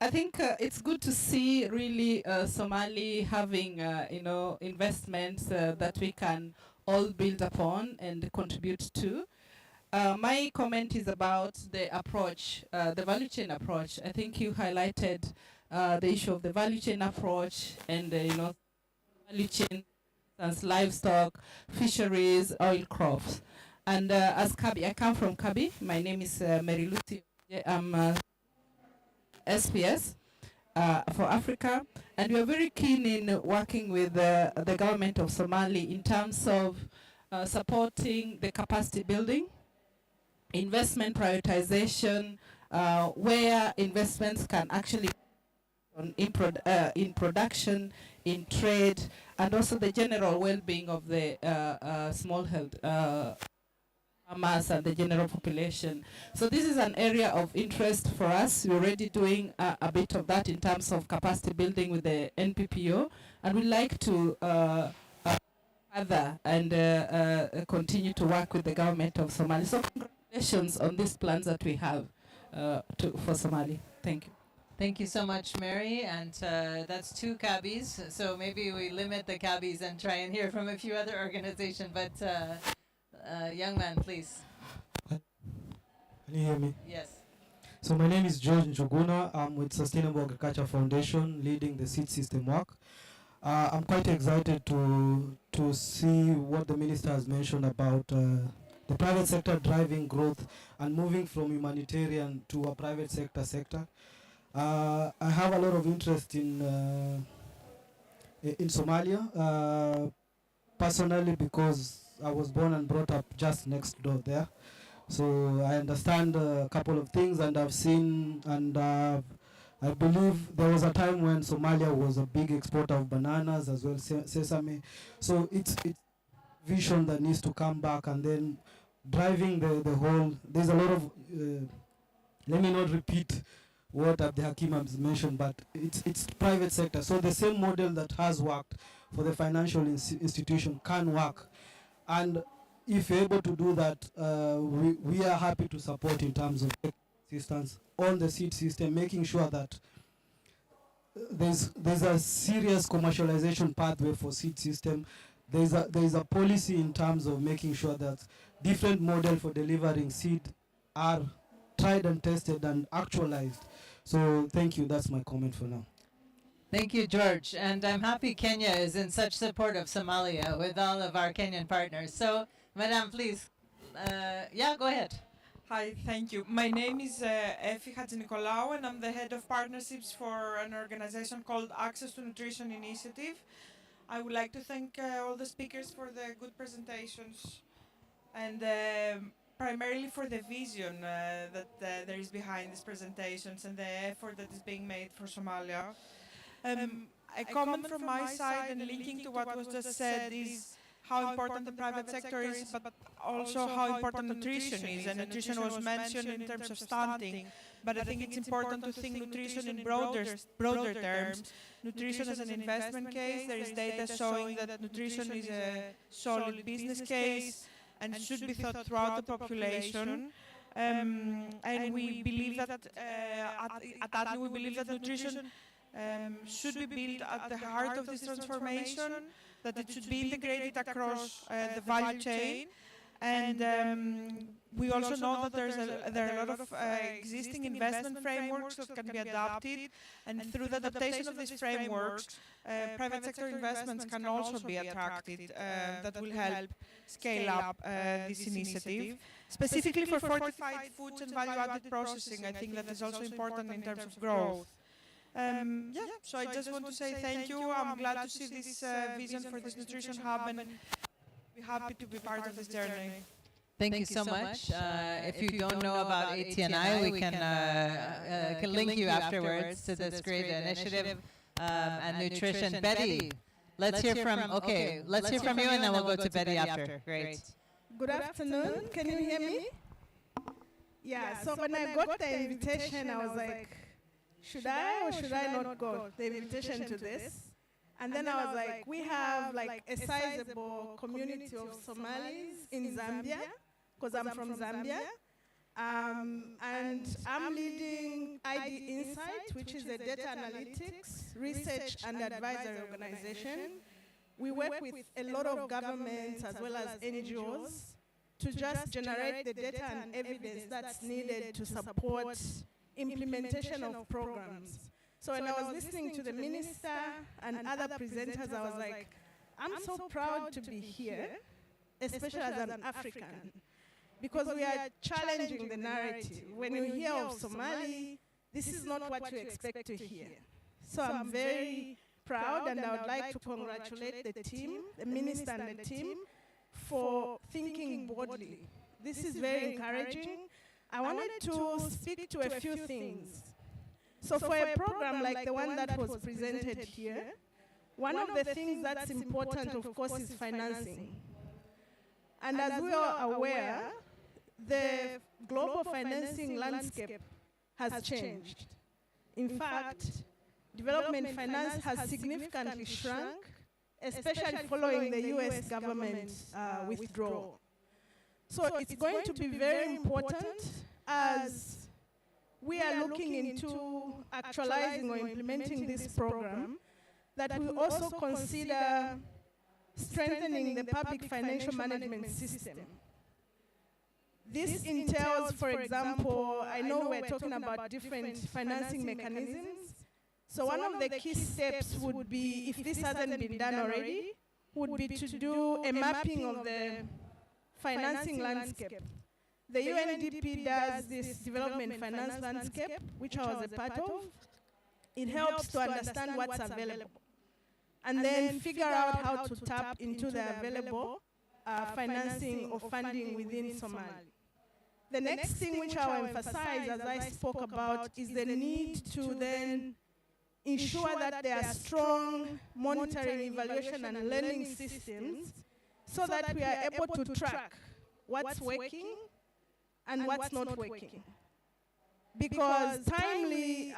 I think it's good to see really Somali having, investments that we can all build upon and contribute to. My comment is about the approach, the value chain approach. I think you highlighted the issue of the value chain approach and, value chain as livestock, fisheries, oil crops. And as Kabi, I come from Kabi. My name is Mary Lucy. I'm SPS for Africa, and we are very keen in working with the government of Somalia in terms of supporting the capacity building, investment prioritization, where investments can actually in production, in trade, and also the general well-being of the smallholder farmers and the general population. So this is an area of interest for us. We're already doing a bit of that in terms of capacity building with the NPPO, and we'd like to further and continue to work with the government of Somalia. So congratulations on these plans that we have for Somalia. Thank you. Thank you so much, Mary. And that's 2 cabbies. So maybe we limit the cabbies and try and hear from a few other organizations. But young man, please. Can you hear me? Yes. So my name is George Njuguna. I'm with Sustainable Agriculture Foundation, leading the seed system work. I'm quite excited to see what the minister has mentioned about the private sector driving growth and moving from humanitarian to a private sector. I have a lot of interest in Somalia, personally, because I was born and brought up just next door there. So I understand a couple of things, and I've seen, and I believe there was a time when Somalia was a big exporter of bananas as well, sesame. So it's vision that needs to come back, and then driving the whole, there's a lot of, let me not repeat what Abdi Hakim has mentioned, but it's private sector. So the same model that has worked for the financial institution can work. And if you're able to do that, we are happy to support in terms of assistance on the seed system, making sure that there's a serious commercialization pathway for seed system. There's a policy in terms of making sure that different models for delivering seed are tried and tested and actualized. So thank you. That's my comment for now. Thank you, George. And I'm happy Kenya is in such support of Somalia with all of our Kenyan partners. So, Madam, please. Yeah, go ahead. Hi, thank you. My name is Efi Hadjinicolaou, and I'm the head of partnerships for an organization called Access to Nutrition Initiative. I would like to thank all the speakers for the good presentations and primarily for the vision that there is behind these presentations and the effort that is being made for Somalia. A comment from my side and linking to what was just said is how important the private sector is, but also how important nutrition is. And nutrition was mentioned in terms of stunting, but I think it's important to think nutrition in broader terms. Nutrition as an investment case. There is data showing that nutrition is a solid business case and should be thought throughout the population. And we believe that at ADNI we believe that nutrition should be built at the heart of this transformation, that it should be integrated across the value chain. And we also know that there are a lot of existing investment frameworks that can be adapted, and through the adaptation of these frameworks, private sector investments can also be attracted that will help scale up this initiative. Specifically for fortified foods and value-added processing, I think that is also important in terms of growth. So I just want to say thank you. I'm glad to see this vision for this nutrition hub, and we're happy to be part of this journey. Thank you so much. If you don't know about ATNI, we can link you afterwards to this great initiative and nutrition. Betty, let's hear from you, and then we'll go to Betty after. Great. Good afternoon. Can you hear me? Yeah, so when I got the invitation, I was like, should I or should I not go? The invitation to this. And then I was like, we have like a sizable community of Somalis in Zambia, because I'm from Zambia. And I'm leading ID Insight, which is a data analytics, research and advisory organization. We work with a lot of governments as well as NGOs to just generate the data and evidence that's needed to support implementation of programs. So when I was listening to the minister and other presenters, I was like, I'm so proud to be here, especially as an African, because we are challenging the narrative. When you hear of Somali, this is not what you expect to hear. So I'm very proud, and I would like to congratulate the team, the minister and the team, for thinking boldly. This is very encouraging. I wanted to speak to a few things. So for a program like the one that was presented here, one of the things that's important, of course, is financing. And as we are aware, the global financing landscape has changed. In fact, development finance has significantly shrunk, especially following the US government withdrawal. So it's going to be very important as we are looking into actualizing or implementing this program, that we also consider strengthening the public financial management system. This entails, for example, I know we're talking about different financing mechanisms. So one of the key steps would be, if this hasn't been done already, would be to do a mapping of the financing landscape. The UNDP does this development finance landscape, which I was a part of. It helps to understand what's available, and then figure out how to tap into the available financing or funding within Somalia. The next thing which I will emphasize, as I spoke about, is the need to then ensure that there are strong monitoring, evaluation, and learning systems so that we are able to track what's working and what's not working. Because timely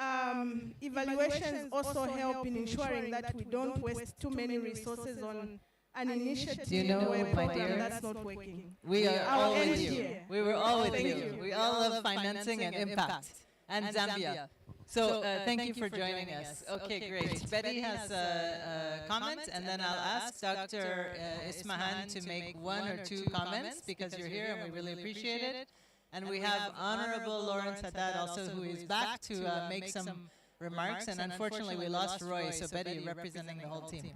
evaluations also help in ensuring that we don't waste too many resources on an initiative or a program that's not working. We are all with you. We were all with you. We all love financing and impact. And Zambia. So thank you for joining us. Okay, great. Betty has a comment, and then I'll ask Dr. Ismahan to make one or two comments because you're here and we really appreciate it. And we have Honorable Lawrence Haddad also, who is back to make some remarks. And unfortunately, we lost Roy, so Betty, you're representing the whole team.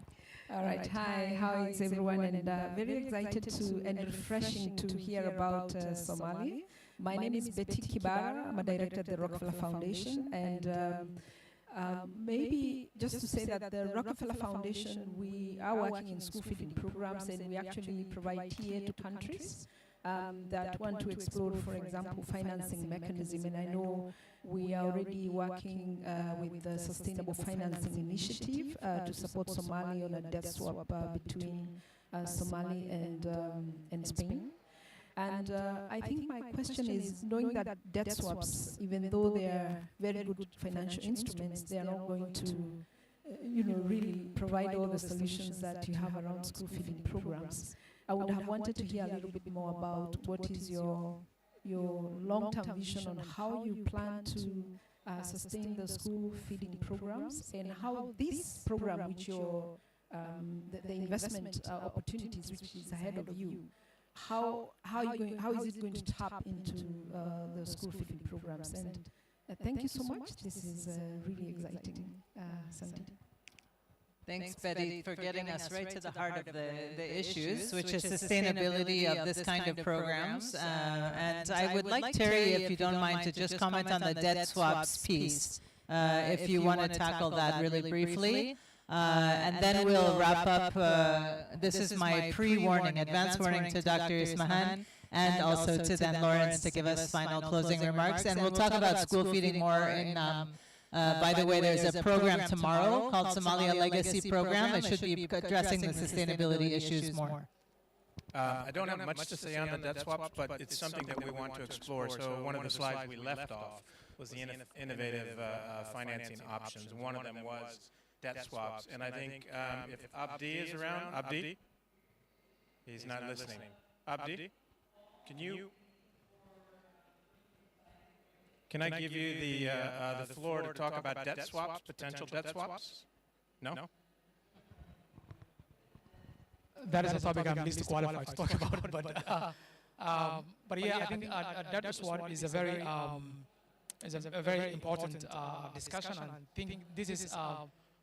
All right. Hi. How is everyone? And very excited to and refreshing to hear about Somalia. My name is Betty Kibara. I'm a director at the Rockefeller Foundation. And maybe just to say that the Rockefeller Foundation, we are working in school feeding programs, and we actually provide TA to countries that want to explore, for example, financing mechanism. And I know we are already working with the Sustainable Financing Initiative to support Somalia on a debt swap between Somalia and Spain. And I think my question is, knowing that debt swaps, even though they are very good financial instruments, they are not going to, really provide all the solutions that you have around school feeding programs. I would have wanted to hear a little bit more about what is your long-term vision on how you plan to sustain the school feeding programs, and how this program, which the investment opportunities which is ahead of you, how is it going to tap into the school feeding programs? And thank you so much. This is really exciting, Sandy. Thanks, Betty, for getting us right to the heart of the issues, which is sustainability of this kind of programs. And I would like Terry, if you don't mind, to just comment on the debt swaps piece, if you want to tackle that really briefly. And then we'll wrap up. This is my pre-warning, advance warning to Dr. Ismahan, and also to then Lawrence to give us final closing remarks. And we'll talk about school feeding more in by the way, there's a program tomorrow called Somalia Legacy Program. It should be addressing the sustainability issues more. I don't have much to say on the debt swaps, but it's something that we want to explore. So one of the slides we left off was the innovative financing options. One of them was debt swaps. And I think if Abdi is around, Abdi? He's not listening. Abdi, can I give you the floor to talk about debt swaps, potential debt swaps? No? That is a topic I'm least qualified to talk about. But yeah, I think debt swap is a very important discussion, and I think this is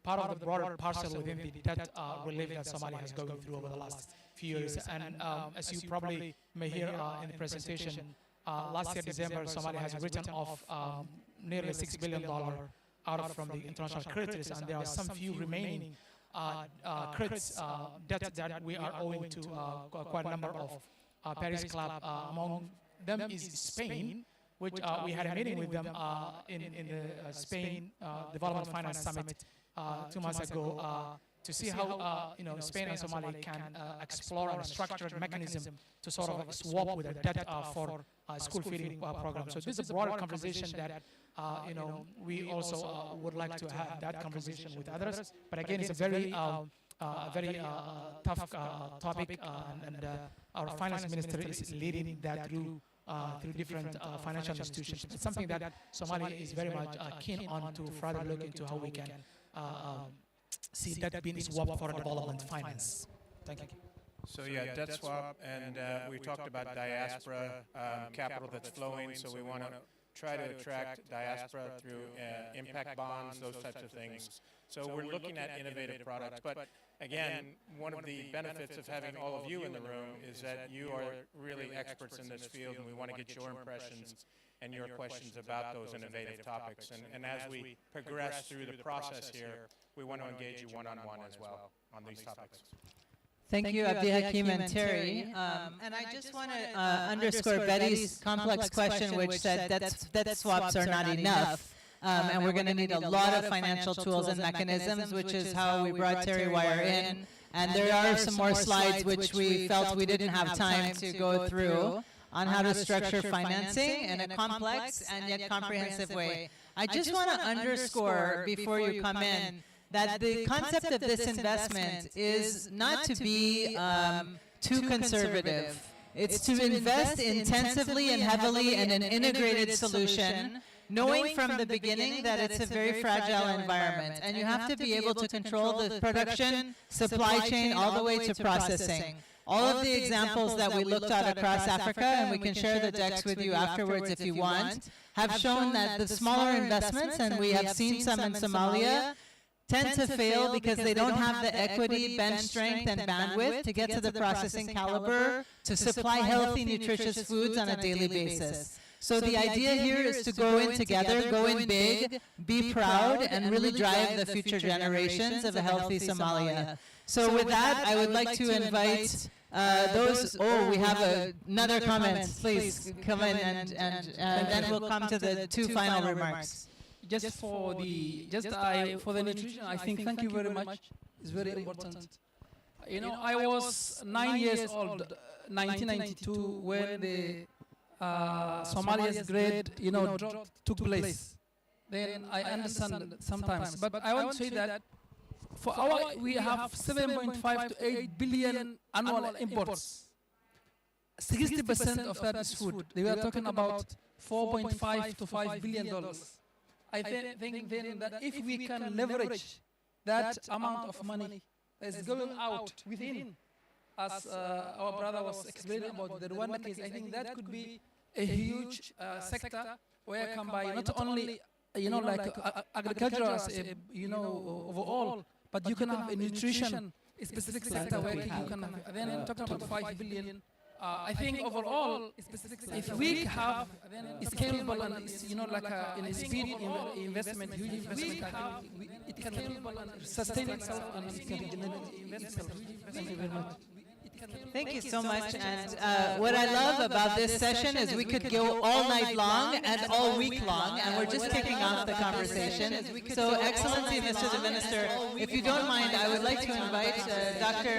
part of the broader parcel within the debt relief that Somalia has gone through over the last few years. And as you probably may hear in the presentation, last year, December, Somalia has written off nearly $6 billion out from the international creditors, and there are some few remaining credits, debts that we are owing to quite a number of Paris Club. Among them is Spain, which we had a meeting with them in the Spain Development Finance Summit 2 months ago to see how Spain and Somalia can explore a structured mechanism to sort of swap with a debt for school feeding program. So this is a broader conversation that we also would like to have that conversation with others. But again, it's a very tough topic, and our finance minister is leading that through different financial institutions. It's something that Somalia is very much keen on to further look into how we can see that being swapped for development finance. Thank you. So yeah, debt swap, and we talked about diaspora capital that's flowing, so we want to try to attract diaspora through impact bonds, those types of things. So we're looking at innovative products, but again, one of the benefits of having all of you in the room is that you are really experts in this field, and we want to get your impressions and your questions about those innovative topics. And as we progress through the process here, we want to engage you one-on-one as well on these topics. Thank you, Abdi Hakim and Terry. And I just want to underscore Betty's complex question, which said debt swaps are not enough. And we're going to need a lot of financial tools and mechanisms, which is how we brought Terry Wire in. And there are some more slides which we felt we didn't have time to go through on how to structure financing in a complex and yet comprehensive way. I just want to underscore before you come in that the concept of this investment is not to be too conservative. It's to invest intensively and heavily in an integrated solution, knowing from the beginning that it's a very fragile environment, and you have to be able to control the production, supply chain, all the way to processing. All of the examples that we looked at across Africa, and we can share the decks with you afterwards if you want, have shown that the smaller investments, and we have seen some in Somalia, tend to fail because they don't have the equity, bench strength, and bandwidth to get to the processing caliber to supply healthy, nutritious foods on a daily basis. So the idea here is to go in together, go in big, be proud, and really drive the future generations of a healthy Somalia. So with that, I would like to invite those. Oh, we have another comment. Please come in, and then we'll come to the two final remarks. Just for the nutrition, I think thank you very much. It's very important. You know, I was 9 years old, 1992, when the Somalia's great, drought took place. Then I understand sometimes, but I want to say that for we have 7.5 to 8 billion annual imports. 60% of that is food. They were talking about 4.5 to 5 billion dollars. I think then that if we can leverage that amount of money that is going out within, as our brother was explaining about the Rwanda case, I think that could be a huge sector where can buy not only agriculture as overall, but you can have a nutrition specific sector where you can have, then talk about 5 billion. I think overall, if we have a scalable and in a speed investment, huge investment, it can sustain itself and it can invest itself. Thank you very much. Thank you so much. And what I love about this session is we could go all night long and all week long, and we're just kicking off the conversation. So, Excellency, Mr. the Minister, if you don't mind, I would like to invite Dr.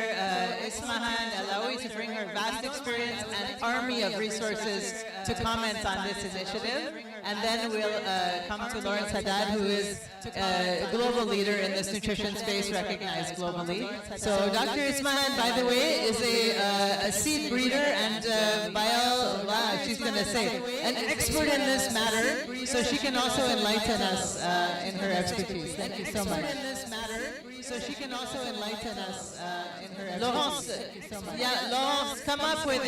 Ismahan Alawi to bring her vast experience and army of resources to comment on this initiative. And then we'll come to Lawrence Haddad, who is a global leader in this nutrition space, recognized globally. So Dr. Ismahan, by the way, is a seed breeder and she's going to say, an expert in this matter, so she can also enlighten us in her expertise. Thank you so much. So she can also enlighten us in her expertise. Laurence, Laurence, come up with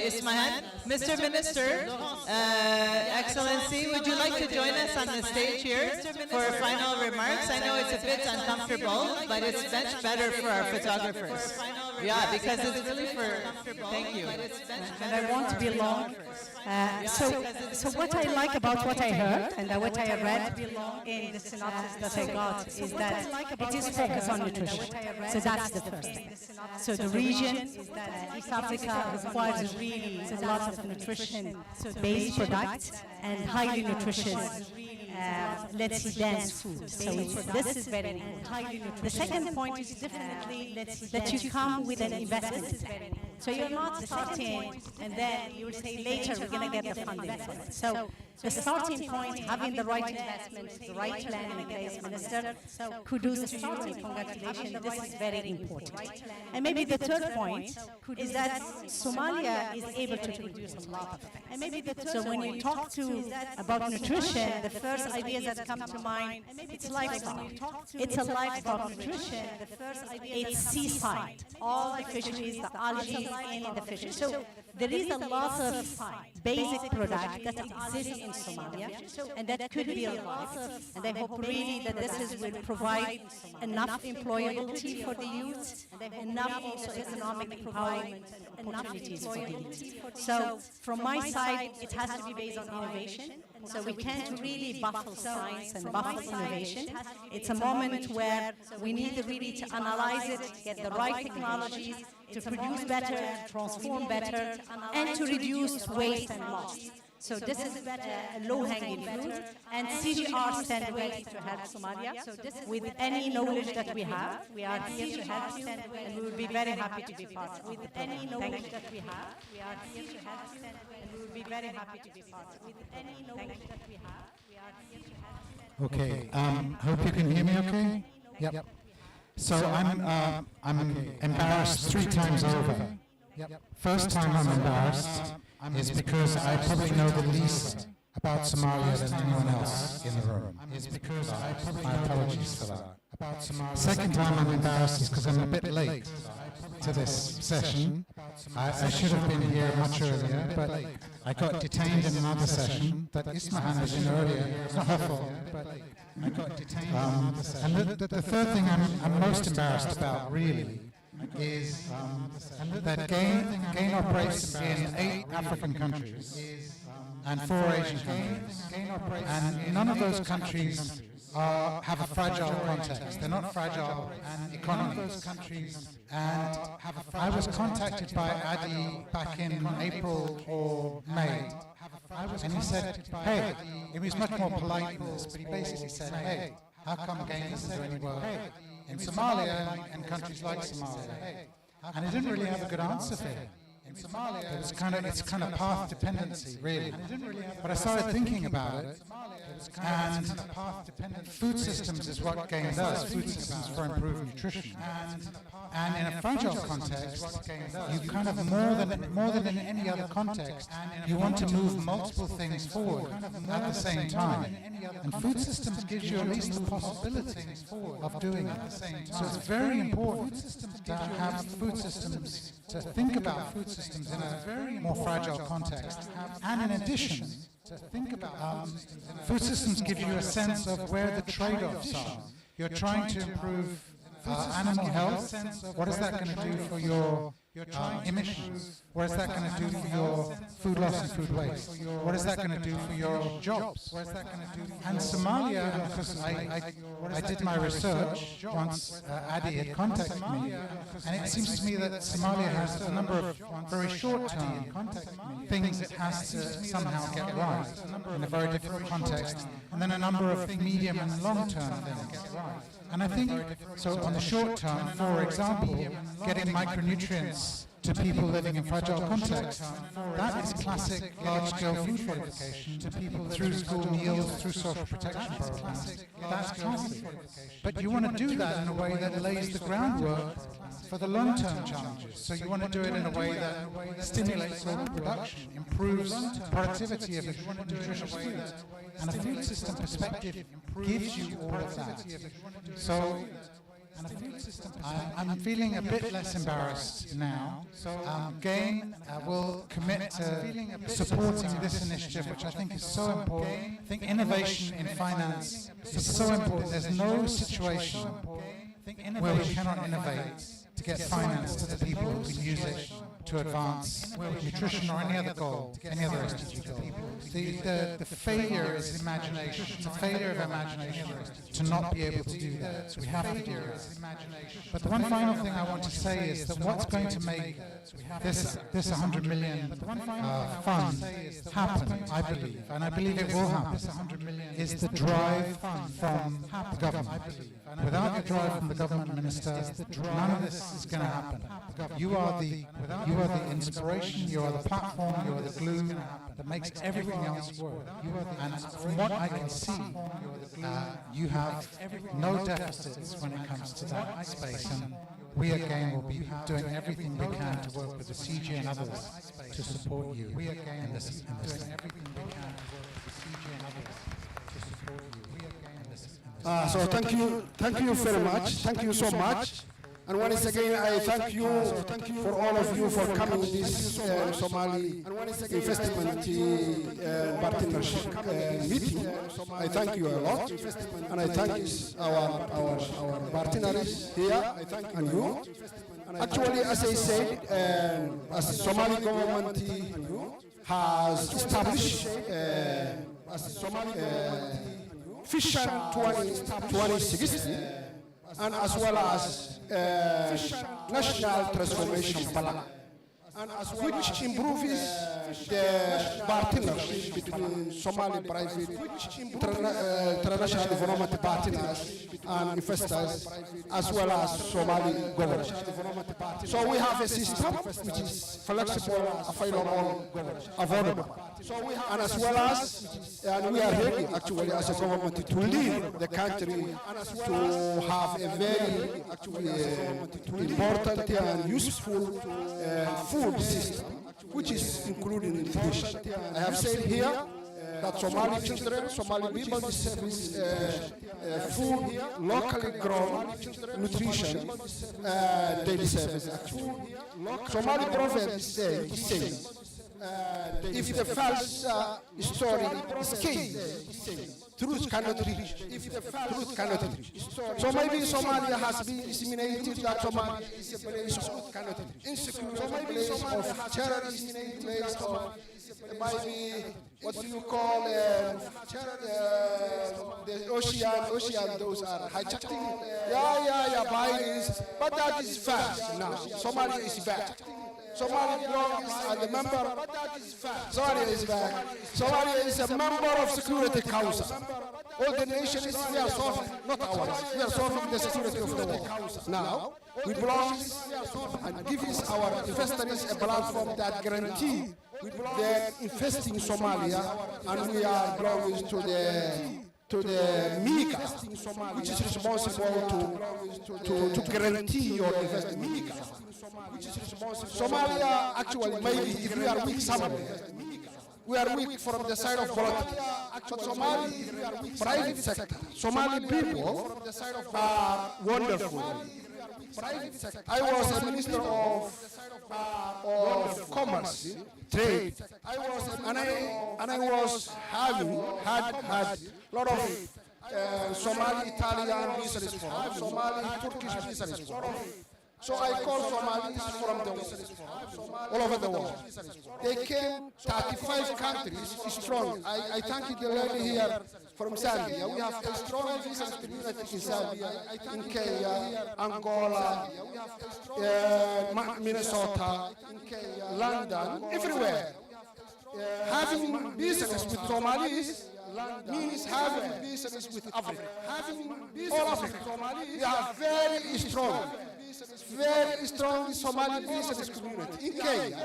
Ismahan. Mr. Minister, Excellency, would you like to join us on the stage here for final remarks? I know it's a bit uncomfortable, but it's much better for our photographers. Yeah, because it's really for, thank you. And I won't be long. So what I like about what I heard and what I read in the synopsis that I got is that it is focused on nutrition. So that's the first thing. So the region, East Africa, requires really a lot of nutrition-based products and highly nutritious, let's say, dense food. So this is very important. The second point is definitely that you come with an investment plan. So you're not starting and then you will say later we're going to get the funding for it. So the starting point, having the right investment, the right plan in place, Minister, kudos to you, congratulations, this is very important. And maybe the third point is that Somalia is able to produce a lot of things. So when you talk about nutrition, the first ideas that come to mind, it's livestock. It's a livestock nutrition. It's seaside. All the fisheries, the algae in the fisheries. So there is a lot of basic product that exists in Somalia, and that could be a lot. And I hope really that this will provide enough employability for the youth, enough also economic empowerment and opportunities for the youth. So from my side, it has to be based on innovation. So we can't really buffle science and buffle innovation. It's a moment where we need really to analyze it, get the right technologies, to produce better, transform better, and to reduce waste and loss. So this is a low-hanging fruit, and CGR stands ready to help Somalia with any knowledge that we have. We are here to help you, and we will be very happy to be part of it. With any knowledge that we have, we are here to help you, and we will be very happy to be part of it. With any knowledge that we have, we are here to help you. Okay. Hope you can hear me. Okay. Yep. So I'm embarrassed 3 times over. First time I'm embarrassed is because I probably know the least about Somalia than anyone else in the room. It's because my apologies for that. Second time I'm embarrassed is because I'm a bit late to this session. I should have been here much earlier, but I got detained in another session that Ismahan was in earlier. It's not her fault, but I got detained in another session. And the third thing I'm most embarrassed about, really, is that GAIN operates in 8 African countries and 4 Asian countries. And none of those countries have a fragile context. They're not fragile economies. And I was contacted by Adi back in April or May, and he said, hey, it was much more polite than this, but he basically said, hey, how come GAIN doesn't do any work in Somalia and countries like Somalia? And I didn't really have a good answer for him. It's kind of path dependency, really. But I started thinking about it, and food systems is what GAIN does, food systems for improved nutrition. And in a fragile context, you kind of more than in any other context, you want to move multiple things forward at the same time. And food systems gives you at least the possibility of doing it. So it's very important to have food systems, to think about food systems in a very more fragile context. And in addition, food systems give you a sense of where the trade-offs are. You're trying to improve animal health. What is that going to do for your emissions? What is that going to do for your food loss and food waste? What is that going to do for your jobs? And Somalia, because I did my research once Adi had contacted me, and it seems to me that Somalia has a number of very short-term things it has to somehow get right in a very difficult context, and then a number of medium and long-term things. And I think, so on the short term, for example, getting micronutrients to people living in fragile contexts, that is classic large-scale food fortification to people through school meals, through social protection programs. That's classic. But you want to do that in a way that lays the groundwork for the long-term challenges. So you want to do it in a way that stimulates local production, improves productivity of nutritious food. And a food system perspective gives you all of that. So I'm feeling a bit less embarrassed now. GAIN will commit to supporting this initiative, which I think is so important. I think innovation in finance is so important. There's no situation where we cannot innovate to get finance to the people who can use it to advance nutrition or any other goal, any other SDG goal. The failure is imagination. It's a failure of imagination to not be able to do that. So we have to do it. But the one final thing I want to say is that what's going to make this 100 million fund happen, I believe, and I believe it will happen, is the drive from the government. Without the drive from the government minister, none of this is going to happen. You are the inspiration, you are the platform, you are the glue that makes everything else work. And from what I can see, you have no deficits when it comes to that space. And we at GAIN will be doing everything we can to work with the CG and others to support you in this. So thank you very much. Thank you so much. And once again, I thank you for all of you for coming to this Somali investment partnership meeting. I thank you a lot, and I thank our partners here and you. Actually, as I said, as the Somali government has established Vision 2060, and as well as National Transformation Plan, which improves the partnership between Somali private, international development partners and investors, as well as Somali government. So we have a system which is flexible, available, affordable. And as well as, and we are ready actually as a government to lead the country to have a very important and useful food system, which is including nutrition. I have said here, that Somali children, Somali people receive food, locally grown, nutrition, daily service. Somali proverb says, if the false story is killed, truth cannot reach. Truth cannot reach. So maybe Somalia has been disseminated that Somalia is a place of insecure, a place of terrorist, a place of maybe what do you call the ocean, those are hijacking. Yeah, violence. But that is fact now. Somalia is back. Somalia belongs as a member. Somalia is back. Somalia is a member of Security Council. All the nations, we are solving, not ours. We are solving the security of the world. Now, we belong and gives our investors a platform that guarantee they're investing in Somalia, and we are belonging to the MIGA, which is responsible to guarantee your investment. Somalia, actually, maybe if we are weak somewhere, we are weak from the side of politics. But Somali private sector, Somali people are wonderful. I was a minister of commerce, trade, and I was had a lot of Somali Italian business forum, Somali Turkish business forum. So I called Somalis from all over the world. They came 35 countries strong. I thank the lady here from Zambia. We have a strong business community in Zambia, in Kenya, Angola, Minnesota, London, everywhere. Having business with Somalis means having business with Africa. All Africa. We are very strong Somali business community. In Kenya,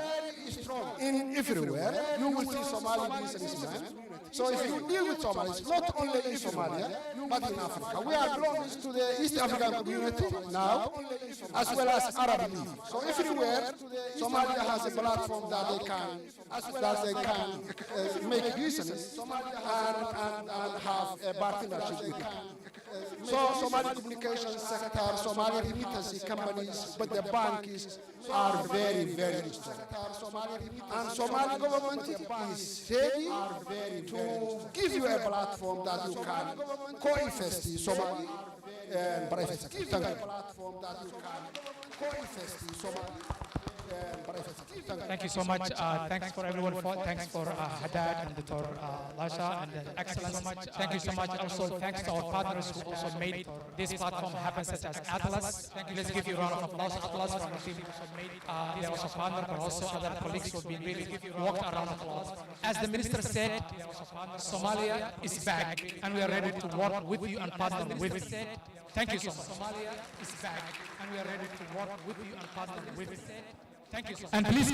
in everywhere, you will see Somali businessmen. So if you deal with Somalis, not only in Somalia, but in Africa. We are belonging to the East African community now, as well as Arab League. So everywhere, Somalia has a platform that they can make business and have a partnership with. So Somali communication sector, Somali remittance companies, but the banks are very, very strong. And Somali government is ready to give you a platform that you can co-invest in Somali private sector. Thank you so much. Thanks for everyone. Thanks for Haddad and Dr. Lasha and Excellence. Thank you so much. Also, thanks to our partners who also made this platform happen, such as Atlas. Let's give you a round of applause. Atlas from the team. They are also partner, but also other colleagues who have been really walked around applause. As the minister said, Somalia is back, and we are ready to work with you and partner with you. Thank you so much. Somalia is back, and we are ready to work with you and partner with you. Thank you so much. And please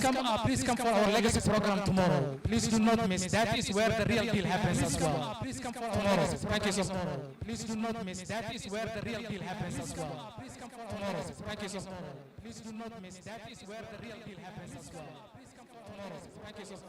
come for our legacy program tomorrow. Please do not miss. That is where the real deal happens as well. Please come for tomorrow. Thank you so much. Please do not miss. That is where the real deal happens as well. Please come for tomorrow. Thank you so much. Please do not miss. That is where the real deal happens as well. Please come for tomorrow. Thank you so much.